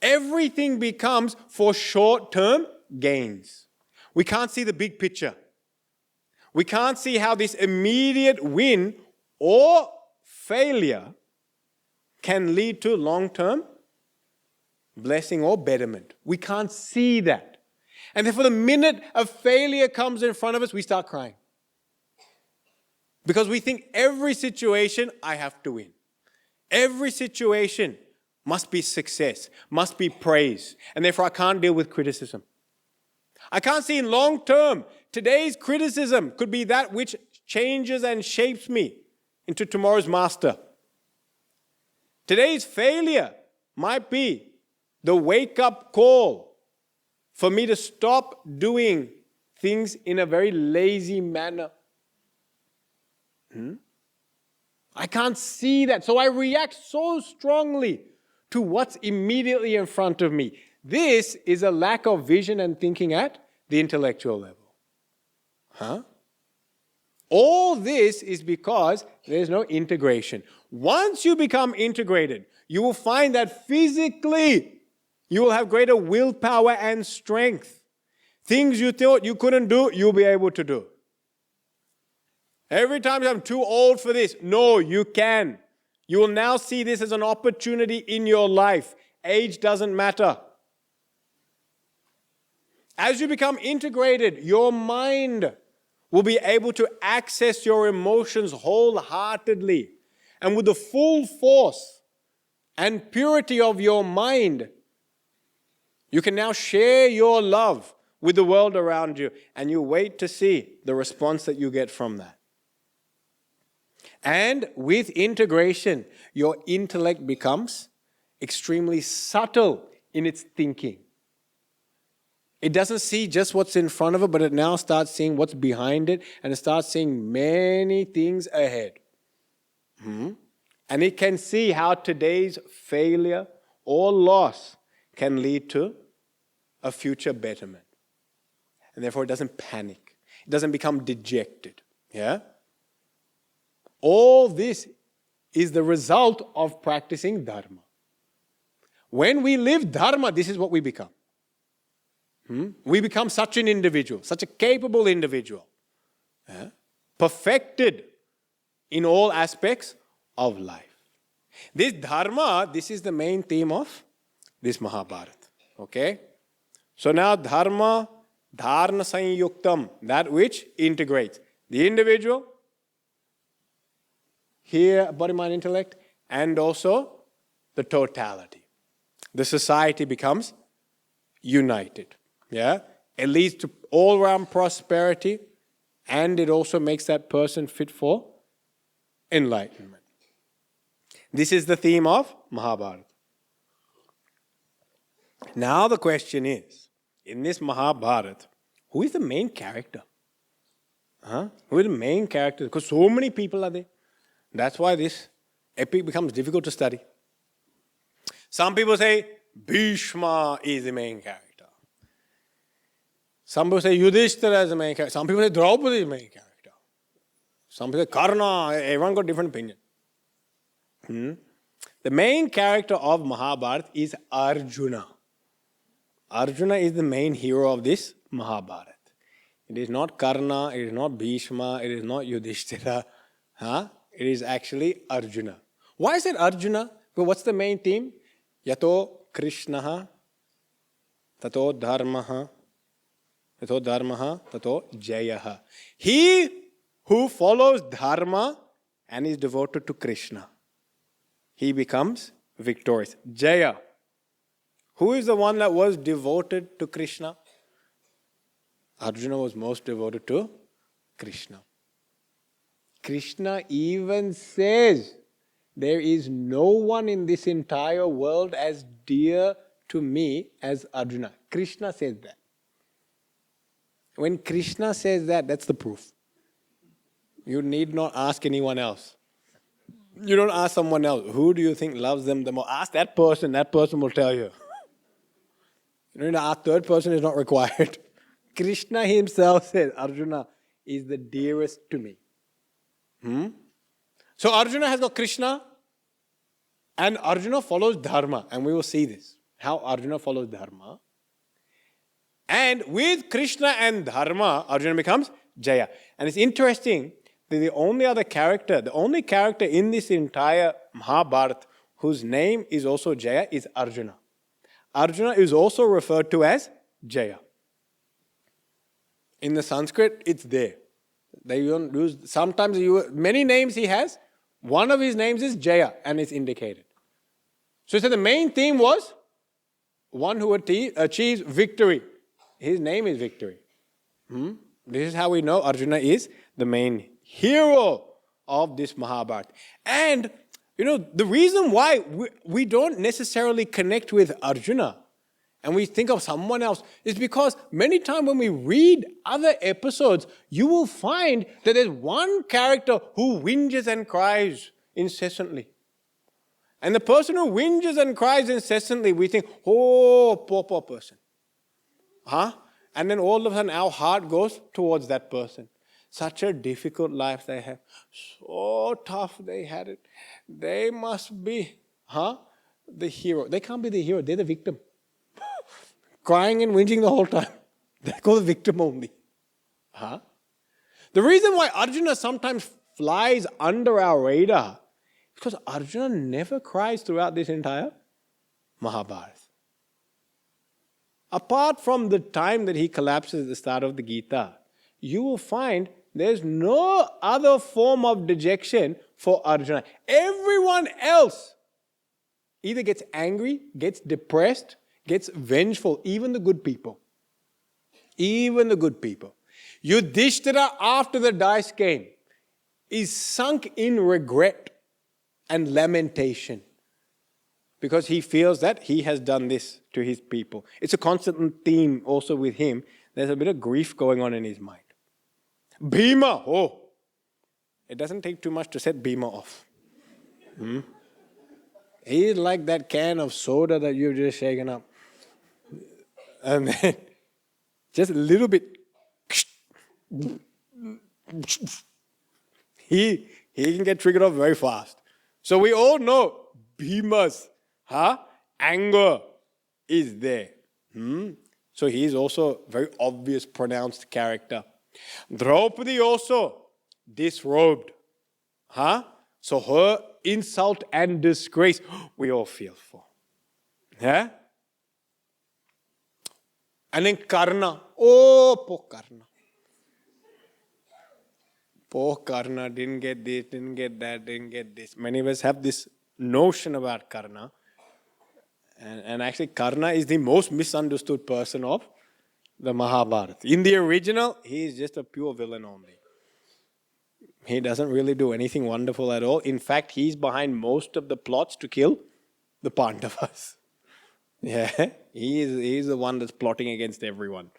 S2: Everything becomes for short-term gains. We can't see the big picture. We can't see how this immediate win or failure can lead to long-term blessing or betterment. We can't see that. And therefore the minute a failure comes in front of us, we start crying. Because we think every situation I have to win. Every situation must be success, must be praise. And therefore I can't deal with criticism. I can't see in long term, today's criticism could be that which changes and shapes me into tomorrow's master. Today's failure might be the wake-up call for me to stop doing things in a very lazy manner. I can't see that, so I react so strongly to what's immediately in front of me. This is a lack of vision and thinking at the intellectual level. All this is because there's no integration. Once you become integrated, you will find that physically you will have greater willpower and strength. Things you thought you couldn't do, you'll be able to do. Every time I'm too old for this, no, you can. You will now see this as an opportunity in your life. Age doesn't matter. As you become integrated, your mind will be able to access your emotions wholeheartedly. And with the full force and purity of your mind, you can now share your love with the world around you. And you wait to see the response that you get from that. And with integration, your intellect becomes extremely subtle in its thinking. It doesn't see just what's in front of it, but it now starts seeing what's behind it, and it starts seeing many things ahead. And it can see how today's failure or loss can lead to a future betterment. And therefore it doesn't panic. It doesn't become dejected. Yeah? All this is the result of practicing Dharma. When we live Dharma, this is what we become. We become such an individual, such a capable individual, perfected in all aspects of life. This Dharma, this is the main theme of this Mahabharat. Okay? So now Dharma, Dharna Sanyuktam, that which integrates the individual, here, body, mind, intellect, and also the totality. The society becomes united. Yeah? It leads to all-round prosperity, and it also makes that person fit for enlightenment. This is the theme of Mahabharata. Now the question is, in this Mahabharata, who is the main character? Who is the main character? Because so many people are there. That's why this epic becomes difficult to study. Some people say Bhishma is the main character. Some people say Yudhishthira is the main character. Some people say Draupadi is the main character. Some people say Karna. Everyone got different opinion. The main character of Mahabharata is Arjuna. Arjuna is the main hero of this Mahabharata. It is not Karna, it is not Bhishma, it is not Yudhishthira. It is actually Arjuna. Why is it Arjuna? But what's the main theme? Yato Krishnaha, tato Dharmaha, tato Jayaha. He who follows Dharma and is devoted to Krishna, he becomes victorious. Jaya. Who is the one that was devoted to Krishna? Arjuna was most devoted to Krishna. Krishna even says, there is no one in this entire world as dear to me as Arjuna. Krishna says that. When Krishna says that, that's the proof. You need not ask anyone else. You don't ask someone else, who do you think loves them the most? Ask that person will tell you. You don't need to ask third person, is not required. Krishna himself says, Arjuna is the dearest to me. So Arjuna has got Krishna, and Arjuna follows Dharma, and we will see this, how Arjuna follows Dharma. And with Krishna and Dharma, Arjuna becomes Jaya. And it's interesting that the only character in this entire Mahabharata whose name is also Jaya is Arjuna. Arjuna is also referred to as Jaya. In the Sanskrit, it's there. They don't use, sometimes many names he has. One of his names is Jaya, and it's indicated. So the main theme was one who achieves victory. His name is victory. This is how we know Arjuna is the main hero of this Mahabharata. And, the reason why we don't necessarily connect with Arjuna and we think of someone else is because many times when we read other episodes, you will find that there's one character who whinges and cries incessantly. And the person who whinges and cries incessantly, we think, oh, poor person. And then all of a sudden our heart goes towards that person. Such a difficult life they have. So tough they had it. They must be, the hero. They can't be the hero, they're the victim. Crying and whinging the whole time. They're called the victim only. The reason why Arjuna sometimes flies under our radar is because Arjuna never cries throughout this entire Mahabharata. Apart from the time that he collapses at the start of the Gita, you will find there's no other form of dejection for Arjuna. Everyone else either gets angry, gets depressed, gets vengeful, even the good people. Even the good people. Yudhishthira, after the dice game, is sunk in regret and lamentation because he feels that he has done this to his people. It's a constant theme also with him. There's a bit of grief going on in his mind. Bhima, it doesn't take too much to set Bhima off. He's like that can of soda that you've just shaken up. And then just a little bit, he can get triggered off very fast. So we all know Bhima's anger is there. So he is also a very obvious, pronounced character. Draupadi also disrobed. So her insult and disgrace, we all feel for. And then Karna. Poor Karna. Poor Karna didn't get this, didn't get that, didn't get this. Many of us have this notion about Karna. And actually Karna is the most misunderstood person of the Mahabharat. In the original, he is just a pure villain only. He doesn't really do anything wonderful at all. In fact, he's behind most of the plots to kill the Pandavas. He is the one that's plotting against everyone.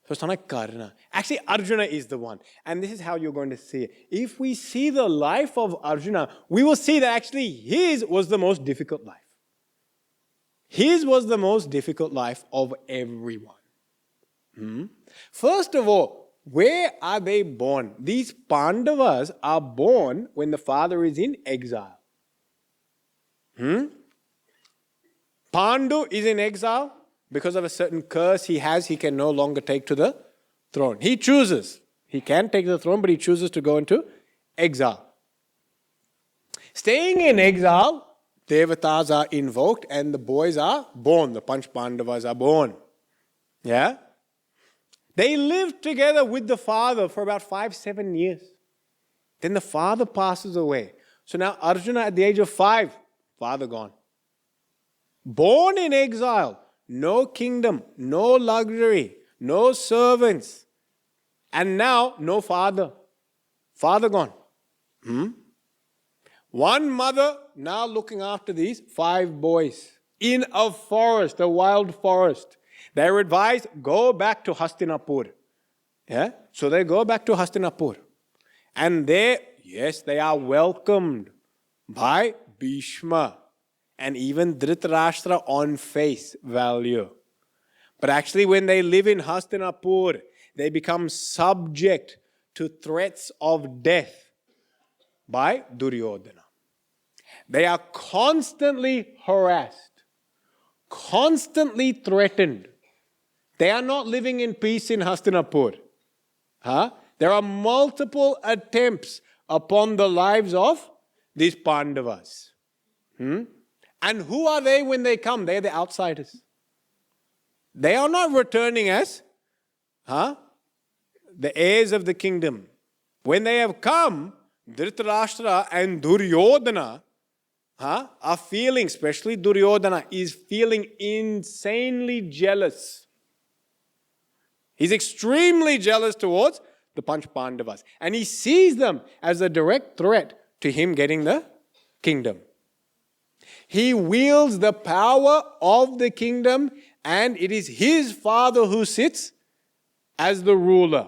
S2: So it's not like Karna. Actually, Arjuna is the one. And this is how you're going to see it. If we see the life of Arjuna, we will see that actually his was the most difficult life. His was the most difficult life of everyone. First of all, where are they born? These Pandavas are born when the father is in exile. Pandu is in exile because of a certain curse he has. He can no longer take to the throne. He chooses. He can take the throne, but he chooses to go into exile. Staying in exile, Devatas are invoked and the boys are born. The Panch Pandavas are born. They lived together with the father for about 5-7 years. Then the father passes away. So now Arjuna at the age of 5, father gone. Born in exile, no kingdom, no luxury, no servants. And now no father. Father gone. One mother now looking after these 5 boys in a forest, a wild forest. They were advised, go back to Hastinapur. So they go back to Hastinapur. And there, yes, they are welcomed by Bhishma and even Dhritarashtra on face value. But actually when they live in Hastinapur, they become subject to threats of death by Duryodhana. They are constantly harassed, constantly threatened. They are not living in peace in Hastinapur. There are multiple attempts upon the lives of these Pandavas. And who are they when they come? They are the outsiders. They are not returning as the heirs of the kingdom. When they have come, Dhritarashtra and Duryodhana are feeling, especially Duryodhana, is feeling insanely jealous. He's extremely jealous towards the Panch Pandavas. And he sees them as a direct threat to him getting the kingdom. He wields the power of the kingdom and it is his father who sits as the ruler.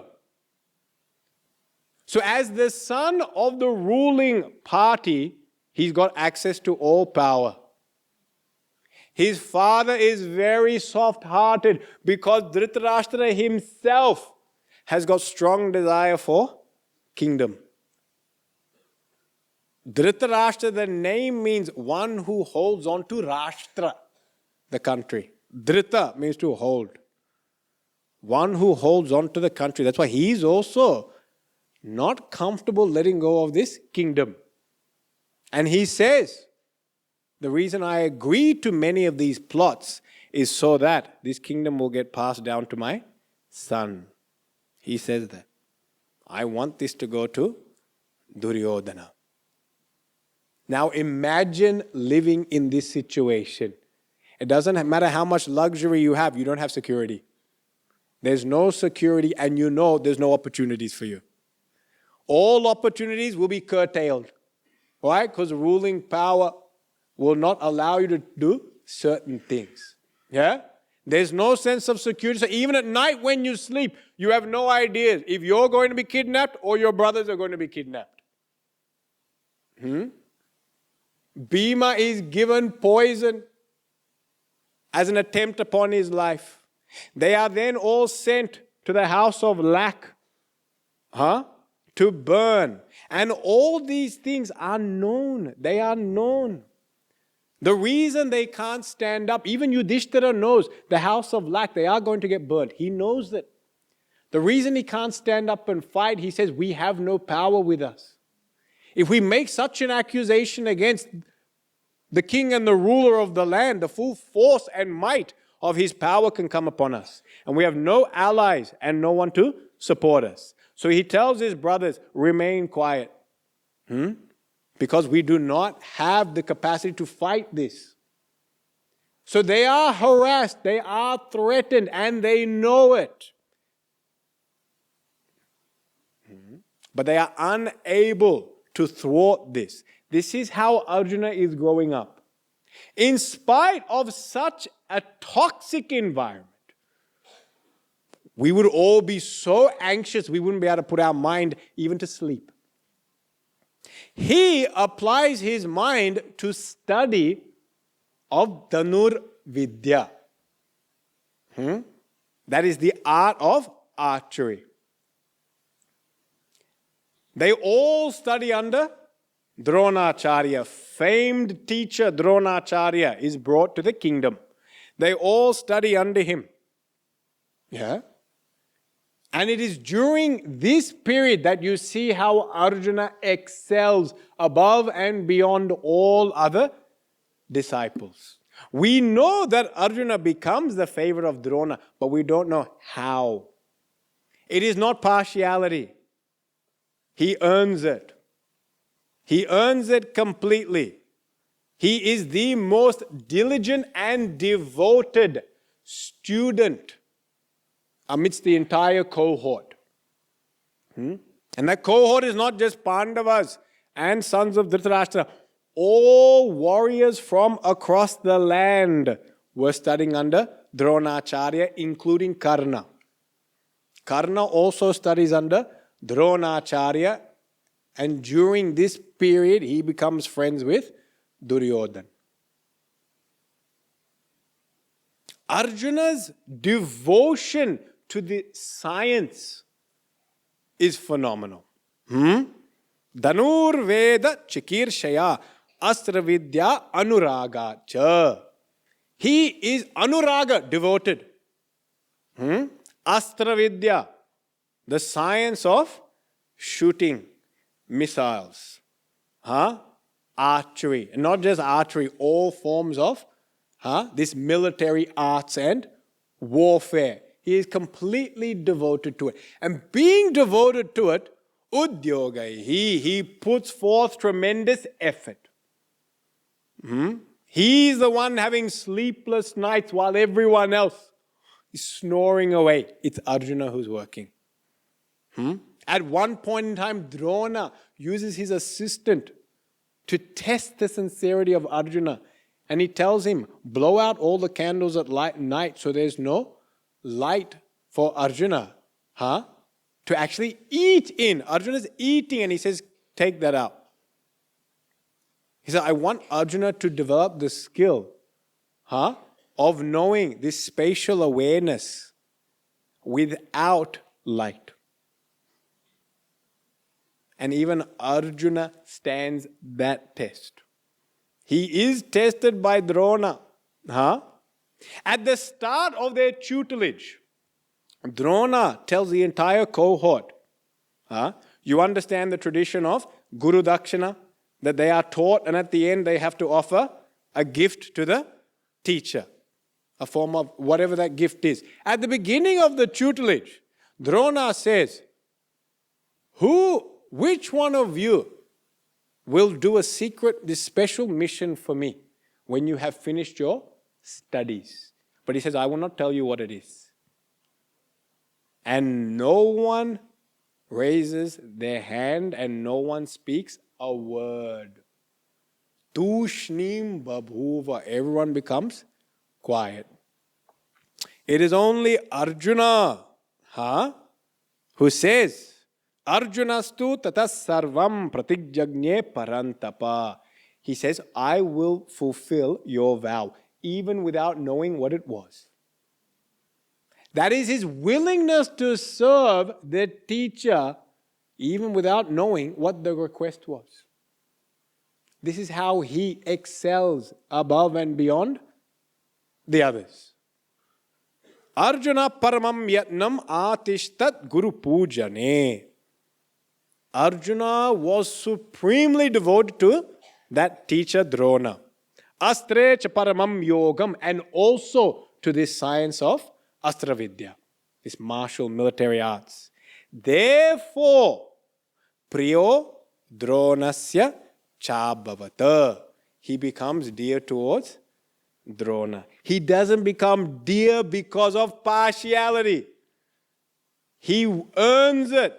S2: So as the son of the ruling party, he's got access to all power. His father is very soft-hearted because Dhritarashtra himself has got strong desire for kingdom. Dhritarashtra, the name means one who holds on to Rashtra, the country. Dhrita means to hold. One who holds on to the country. That's why he's also not comfortable letting go of this kingdom. And he says, the reason I agree to many of these plots is so that this kingdom will get passed down to my son. He says that. I want this to go to Duryodhana. Now imagine living in this situation. It doesn't matter how much luxury you don't have security. There's no security and you know there's no opportunities for you. all opportunities will be curtailed. Why? Because ruling power will not allow you to do certain things. Yeah? There's no sense of security. So even at night when you sleep, you have no idea if you're going to be kidnapped or your brothers are going to be kidnapped. Bhima is given poison as an attempt upon his life. They are then all sent to the house of lac to burn. And all these things are known. They are known. The reason they can't stand up, even Yudhishthira knows the house of lac, they are going to get burned. He knows that. The reason he can't stand up and fight, he says, we have no power with us. If we make such an accusation against the king and the ruler of the land, the full force and might of his power can come upon us. And we have no allies and no one to support us. So he tells his brothers, remain quiet. Because we do not have the capacity to fight this. So they are harassed, they are threatened, and they know it. But they are unable to thwart this. This is how Arjuna is growing up. In spite of such a toxic environment, we would all be so anxious we wouldn't be able to put our mind even to sleep. He applies his mind to study of Dhanur Vidya. That is the art of archery. They all study under Dronacharya. Famed teacher Dronacharya is brought to the kingdom. They all study under him. Yeah. And it is during this period that you see how Arjuna excels above and beyond all other disciples. We know that Arjuna becomes the favorite of Drona, but we don't know how. It is not partiality. He earns it. He earns it completely. He is the most diligent and devoted student amidst the entire cohort. And that cohort is not just Pandavas and sons of Dhritarashtra. All warriors from across the land were studying under Dronacharya, including Karna. Karna also studies under Dronacharya, and during this period he becomes friends with Duryodhana. Arjuna's devotion to the science is phenomenal. Dhanur Veda Chikirshaya Astra Vidya Anuraga Cha. He is Anuraga, devoted. Astra Vidya, the science of shooting missiles. Archery. And not just archery, all forms of this military arts and warfare. He is completely devoted to it. And being devoted to it, Udyoga, he puts forth tremendous effort. He's the one having sleepless nights while everyone else is snoring away. It's Arjuna who's working. At one point in time, Drona uses his assistant to test the sincerity of Arjuna. And he tells him, blow out all the candles at night so there's no light for Arjuna to actually eat in. Arjuna's eating and he says, take that out. He said, I want Arjuna to develop the skill of knowing this spatial awareness without light. And even Arjuna stands that test. He is tested by Drona. At the start of their tutelage, Drona tells the entire cohort, you understand the tradition of Guru Dakshina, that they are taught and at the end they have to offer a gift to the teacher, a form of whatever that gift is. At the beginning of the tutelage, Drona says, which one of you will do this special mission for me when you have finished your studies? But he says, I will not tell you what it is. And no one raises their hand and no one speaks a word. Tushnim babhuva. Everyone becomes quiet. It is only Arjuna who says, Arjunastu tatas sarvam pratigjagne parantapa. He says, I will fulfill your vow, even without knowing what it was. That is his willingness to serve the teacher, even without knowing what the request was. This is how he excels above and beyond the others. Arjuna paramam yatnam atishtat guru pujane. Arjuna was supremely devoted to that teacher Drona. Astre cha paramam yogam, and also to this science of Astra Vidya, this martial military arts. Therefore, priyo dronasya chabhavata. He becomes dear towards Drona. He doesn't become dear because of partiality. He earns it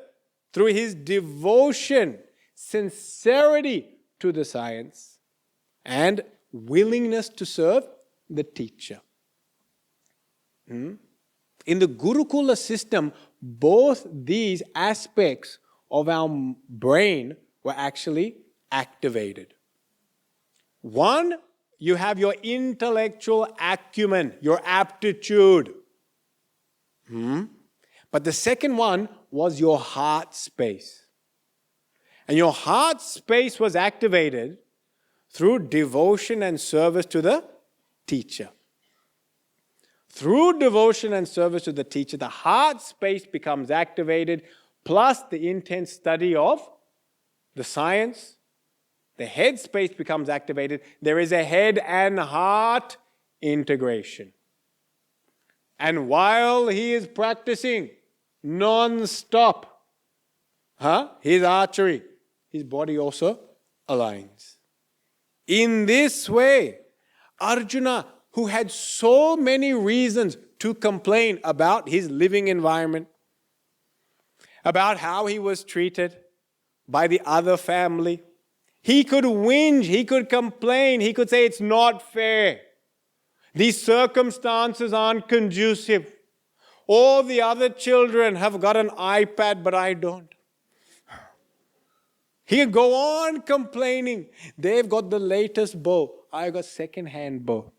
S2: through his devotion, sincerity to the science, and willingness to serve the teacher. In the Gurukula system, both these aspects of our brain were actually activated. One, you have your intellectual acumen, your aptitude. But the second one was your heart space. And your heart space was activated through devotion and service to the teacher. Through devotion and service to the teacher, the heart space becomes activated, plus the intense study of the science. The head space becomes activated. There is a head and heart integration. And while he is practicing non-stop his archery, his body also aligns. In this way, Arjuna, who had so many reasons to complain about his living environment, about how he was treated by the other family, he could whinge, he could complain, he could say it's not fair. These circumstances aren't conducive. All the other children have got an iPad, but I don't. He could go on complaining. They've got the latest bow. I got second-hand bow.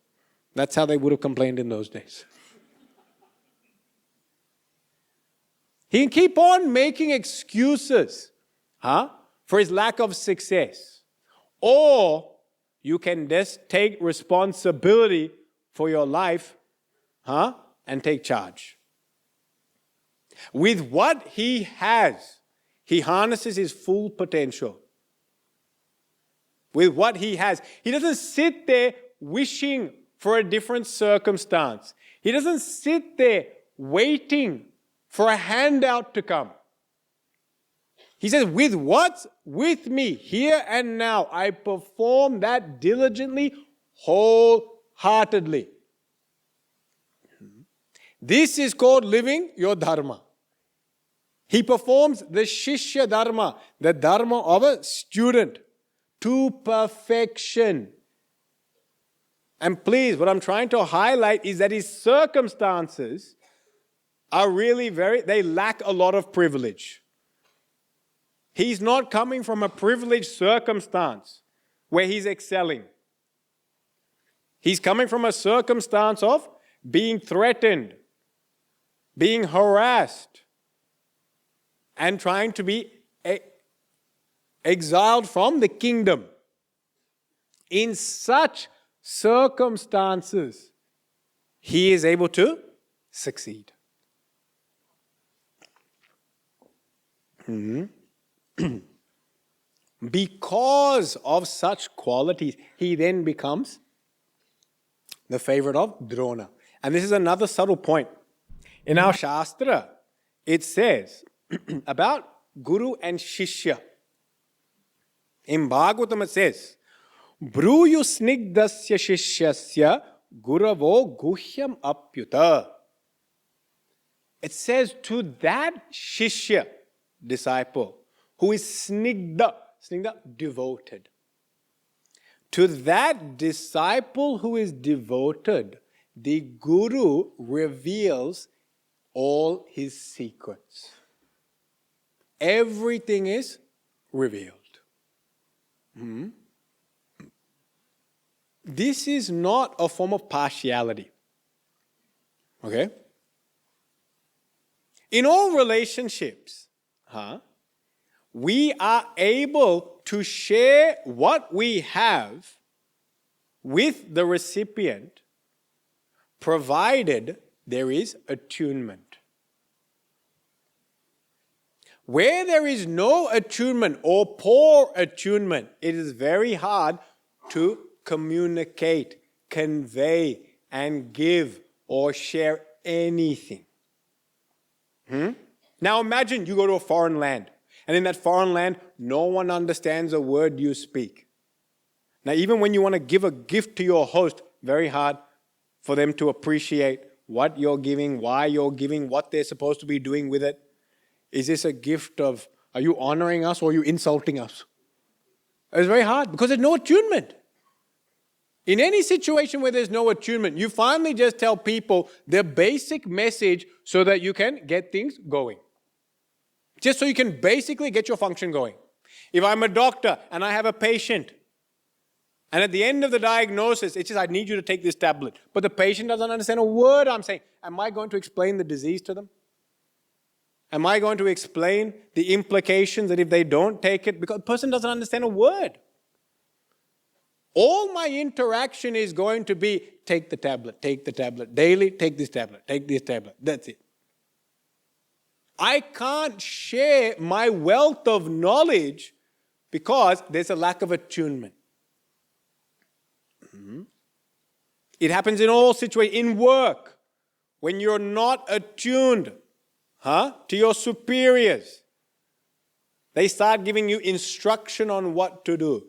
S2: That's how they would have complained in those days. He can keep on making excuses for his lack of success. Or you can just take responsibility for your life and take charge. With what he has, he harnesses his full potential. With what he has. He doesn't sit there wishing for a different circumstance. He doesn't sit there waiting for a handout to come. He says, with what's with me here and now, I perform that diligently, wholeheartedly. This is called living your Dharma. He performs the Shishya Dharma, the Dharma of a student, to perfection. And please, what I'm trying to highlight is that his circumstances are really they lack a lot of privilege. He's not coming from a privileged circumstance where he's excelling. He's coming from a circumstance of being threatened, being harassed, and trying to be exiled from the kingdom. In such circumstances, he is able to succeed. Because of such qualities, he then becomes the favorite of Drona. And this is another subtle point. In our Shastra, it says about Guru and Shishya. In Bhagavatam it says, Bruyu snigdasya shishyasya guravo guhyam apyuta. It says to that Shishya, disciple who is snigdha, devoted. To that disciple who is devoted, the Guru reveals all his secrets. Everything is revealed. This is not a form of partiality. Okay? In all relationships, we are able to share what we have with the recipient, provided there is attunement. Where there is no attunement or poor attunement, it is very hard to communicate, convey, and give or share anything. Now imagine you go to a foreign land, and in that foreign land, no one understands a word you speak. Now even when you want to give a gift to your host, very hard for them to appreciate what you're giving, why you're giving, what they're supposed to be doing with it. Is this a gift of, are you honoring us or are you insulting us? It's very hard because there's no attunement. In any situation where there's no attunement, you finally just tell people their basic message so that you can get things going. Just so you can basically get your function going. If I'm a doctor and I have a patient, and at the end of the diagnosis, it's just, I need you to take this tablet. But the patient doesn't understand a word I'm saying. Am I going to explain the disease to them? Am I going to explain the implications that if they don't take it, because the person doesn't understand a word? All my interaction is going to be, take the tablet, daily, take this tablet, that's it. I can't share my wealth of knowledge because there's a lack of attunement. It happens in all situations. In work, when you're not attuned to your superiors, they start giving you instruction on what to do.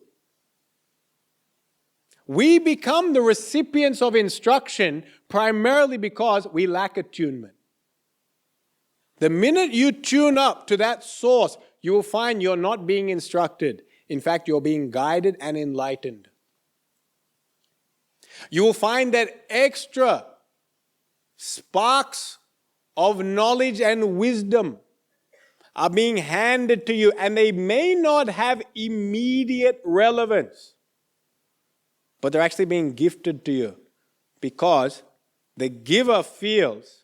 S2: We become the recipients of instruction primarily because we lack attunement. The minute you tune up to that source, you will find you're not being instructed. In fact, you're being guided and enlightened. You will find that extra sparks of knowledge and wisdom are being handed to you, and they may not have immediate relevance, but they're actually being gifted to you because the giver feels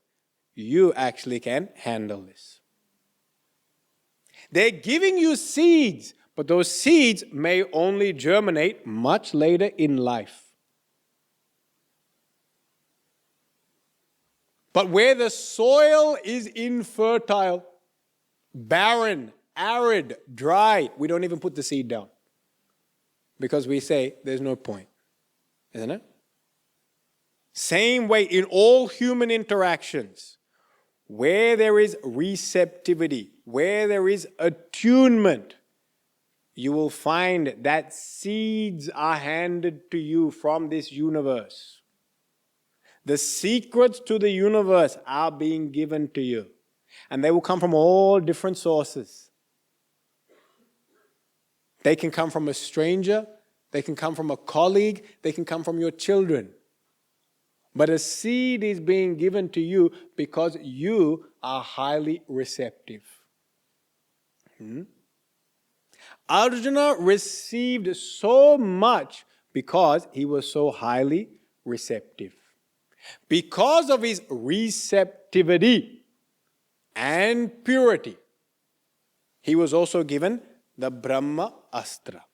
S2: you actually can handle this. They're giving you seeds, but those seeds may only germinate much later in life. But where the soil is infertile, barren, arid, dry, we don't even put the seed down because we say there's no point, isn't it? Same way in all human interactions, where there is receptivity, where there is attunement, you will find that seeds are handed to you from this universe. The secrets to the universe are being given to you. And they will come from all different sources. They can come from a stranger, they can come from a colleague, they can come from your children. But a seed is being given to you because you are highly receptive. Arjuna received so much because he was so highly receptive. Because of his receptivity and purity, he was also given the Brahma Astra.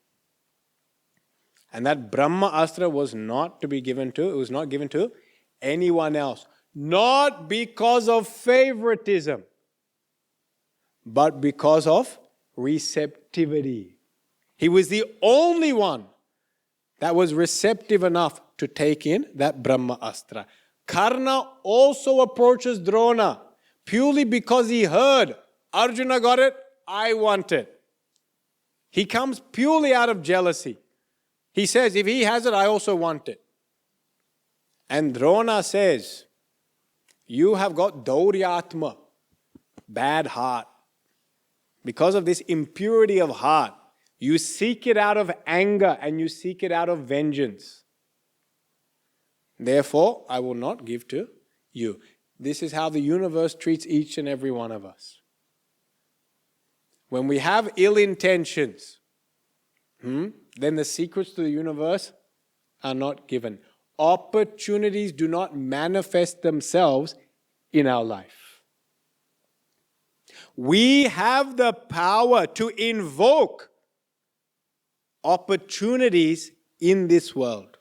S2: And that Brahma Astra was not to be given to, it was not given to anyone else. Not because of favoritism, but because of receptivity. He was the only one that was receptive enough to take in that Brahma Astra. Karna also approaches Drona purely because he heard, Arjuna got it, I want it. He comes purely out of jealousy. He says, if he has it, I also want it. And Drona says, you have got Dauryatma, bad heart. because of this impurity of heart, you seek it out of anger and you seek it out of vengeance. Therefore, I will not give to you. This is how the universe treats each and every one of us. When we have ill intentions, then the secrets to the universe are not given. Opportunities do not manifest themselves in our life. We have the power to invoke opportunities in this world.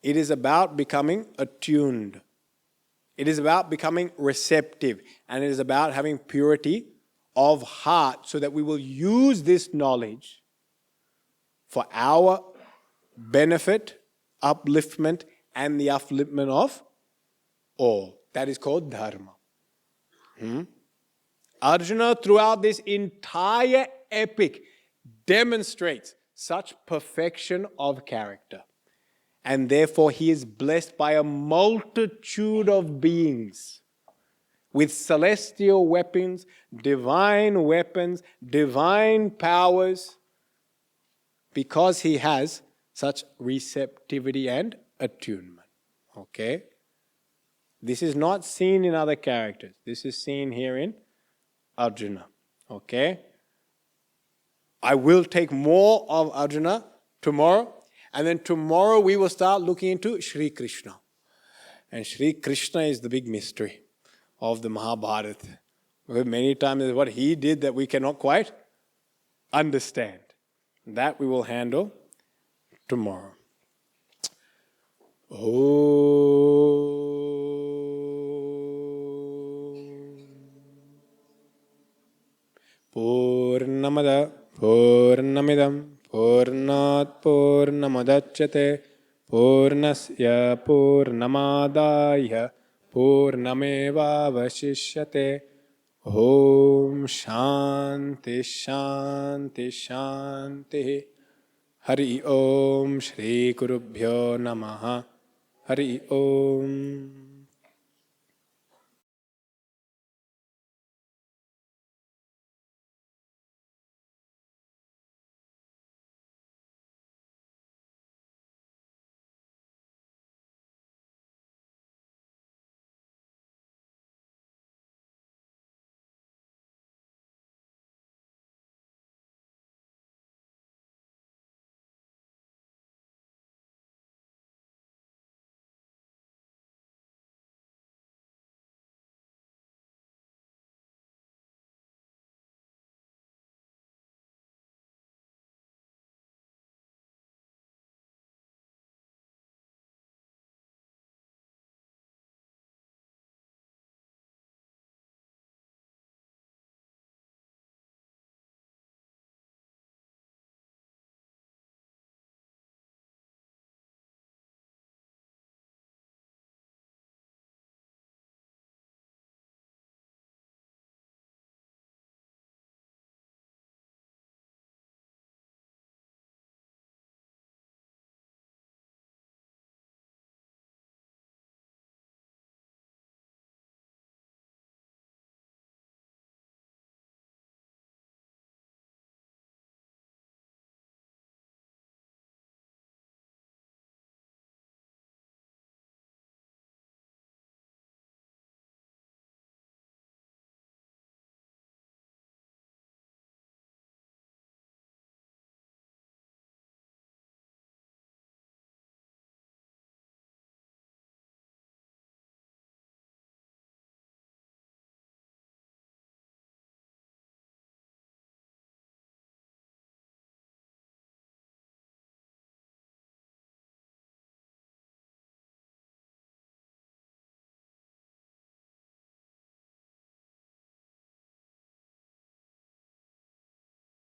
S2: It is about becoming attuned. It is about becoming receptive. And it is about having purity of heart so that we will use this knowledge for our benefit, upliftment, and the upliftment of all. That is called Dharma. Arjuna, throughout this entire epic, demonstrates such perfection of character. And therefore he is blessed by a multitude of beings with celestial weapons, divine powers, because he has such receptivity and attunement. Okay? This is not seen in other characters. This is seen here in Arjuna. Okay? I will take more of Arjuna tomorrow. And then tomorrow we will start looking into Sri Krishna. And Sri Krishna is the big mystery of the Mahabharat. Many times what he did that we cannot quite understand. That we will handle tomorrow. Purnamada Purnamidam Purnat Purnamadachyate Purnasya Purnamadaya Purnameva Vashishyate. Om Shanti Shanti Shanti. Hari Om Shri Gurubhyo Namaha. Hari Om.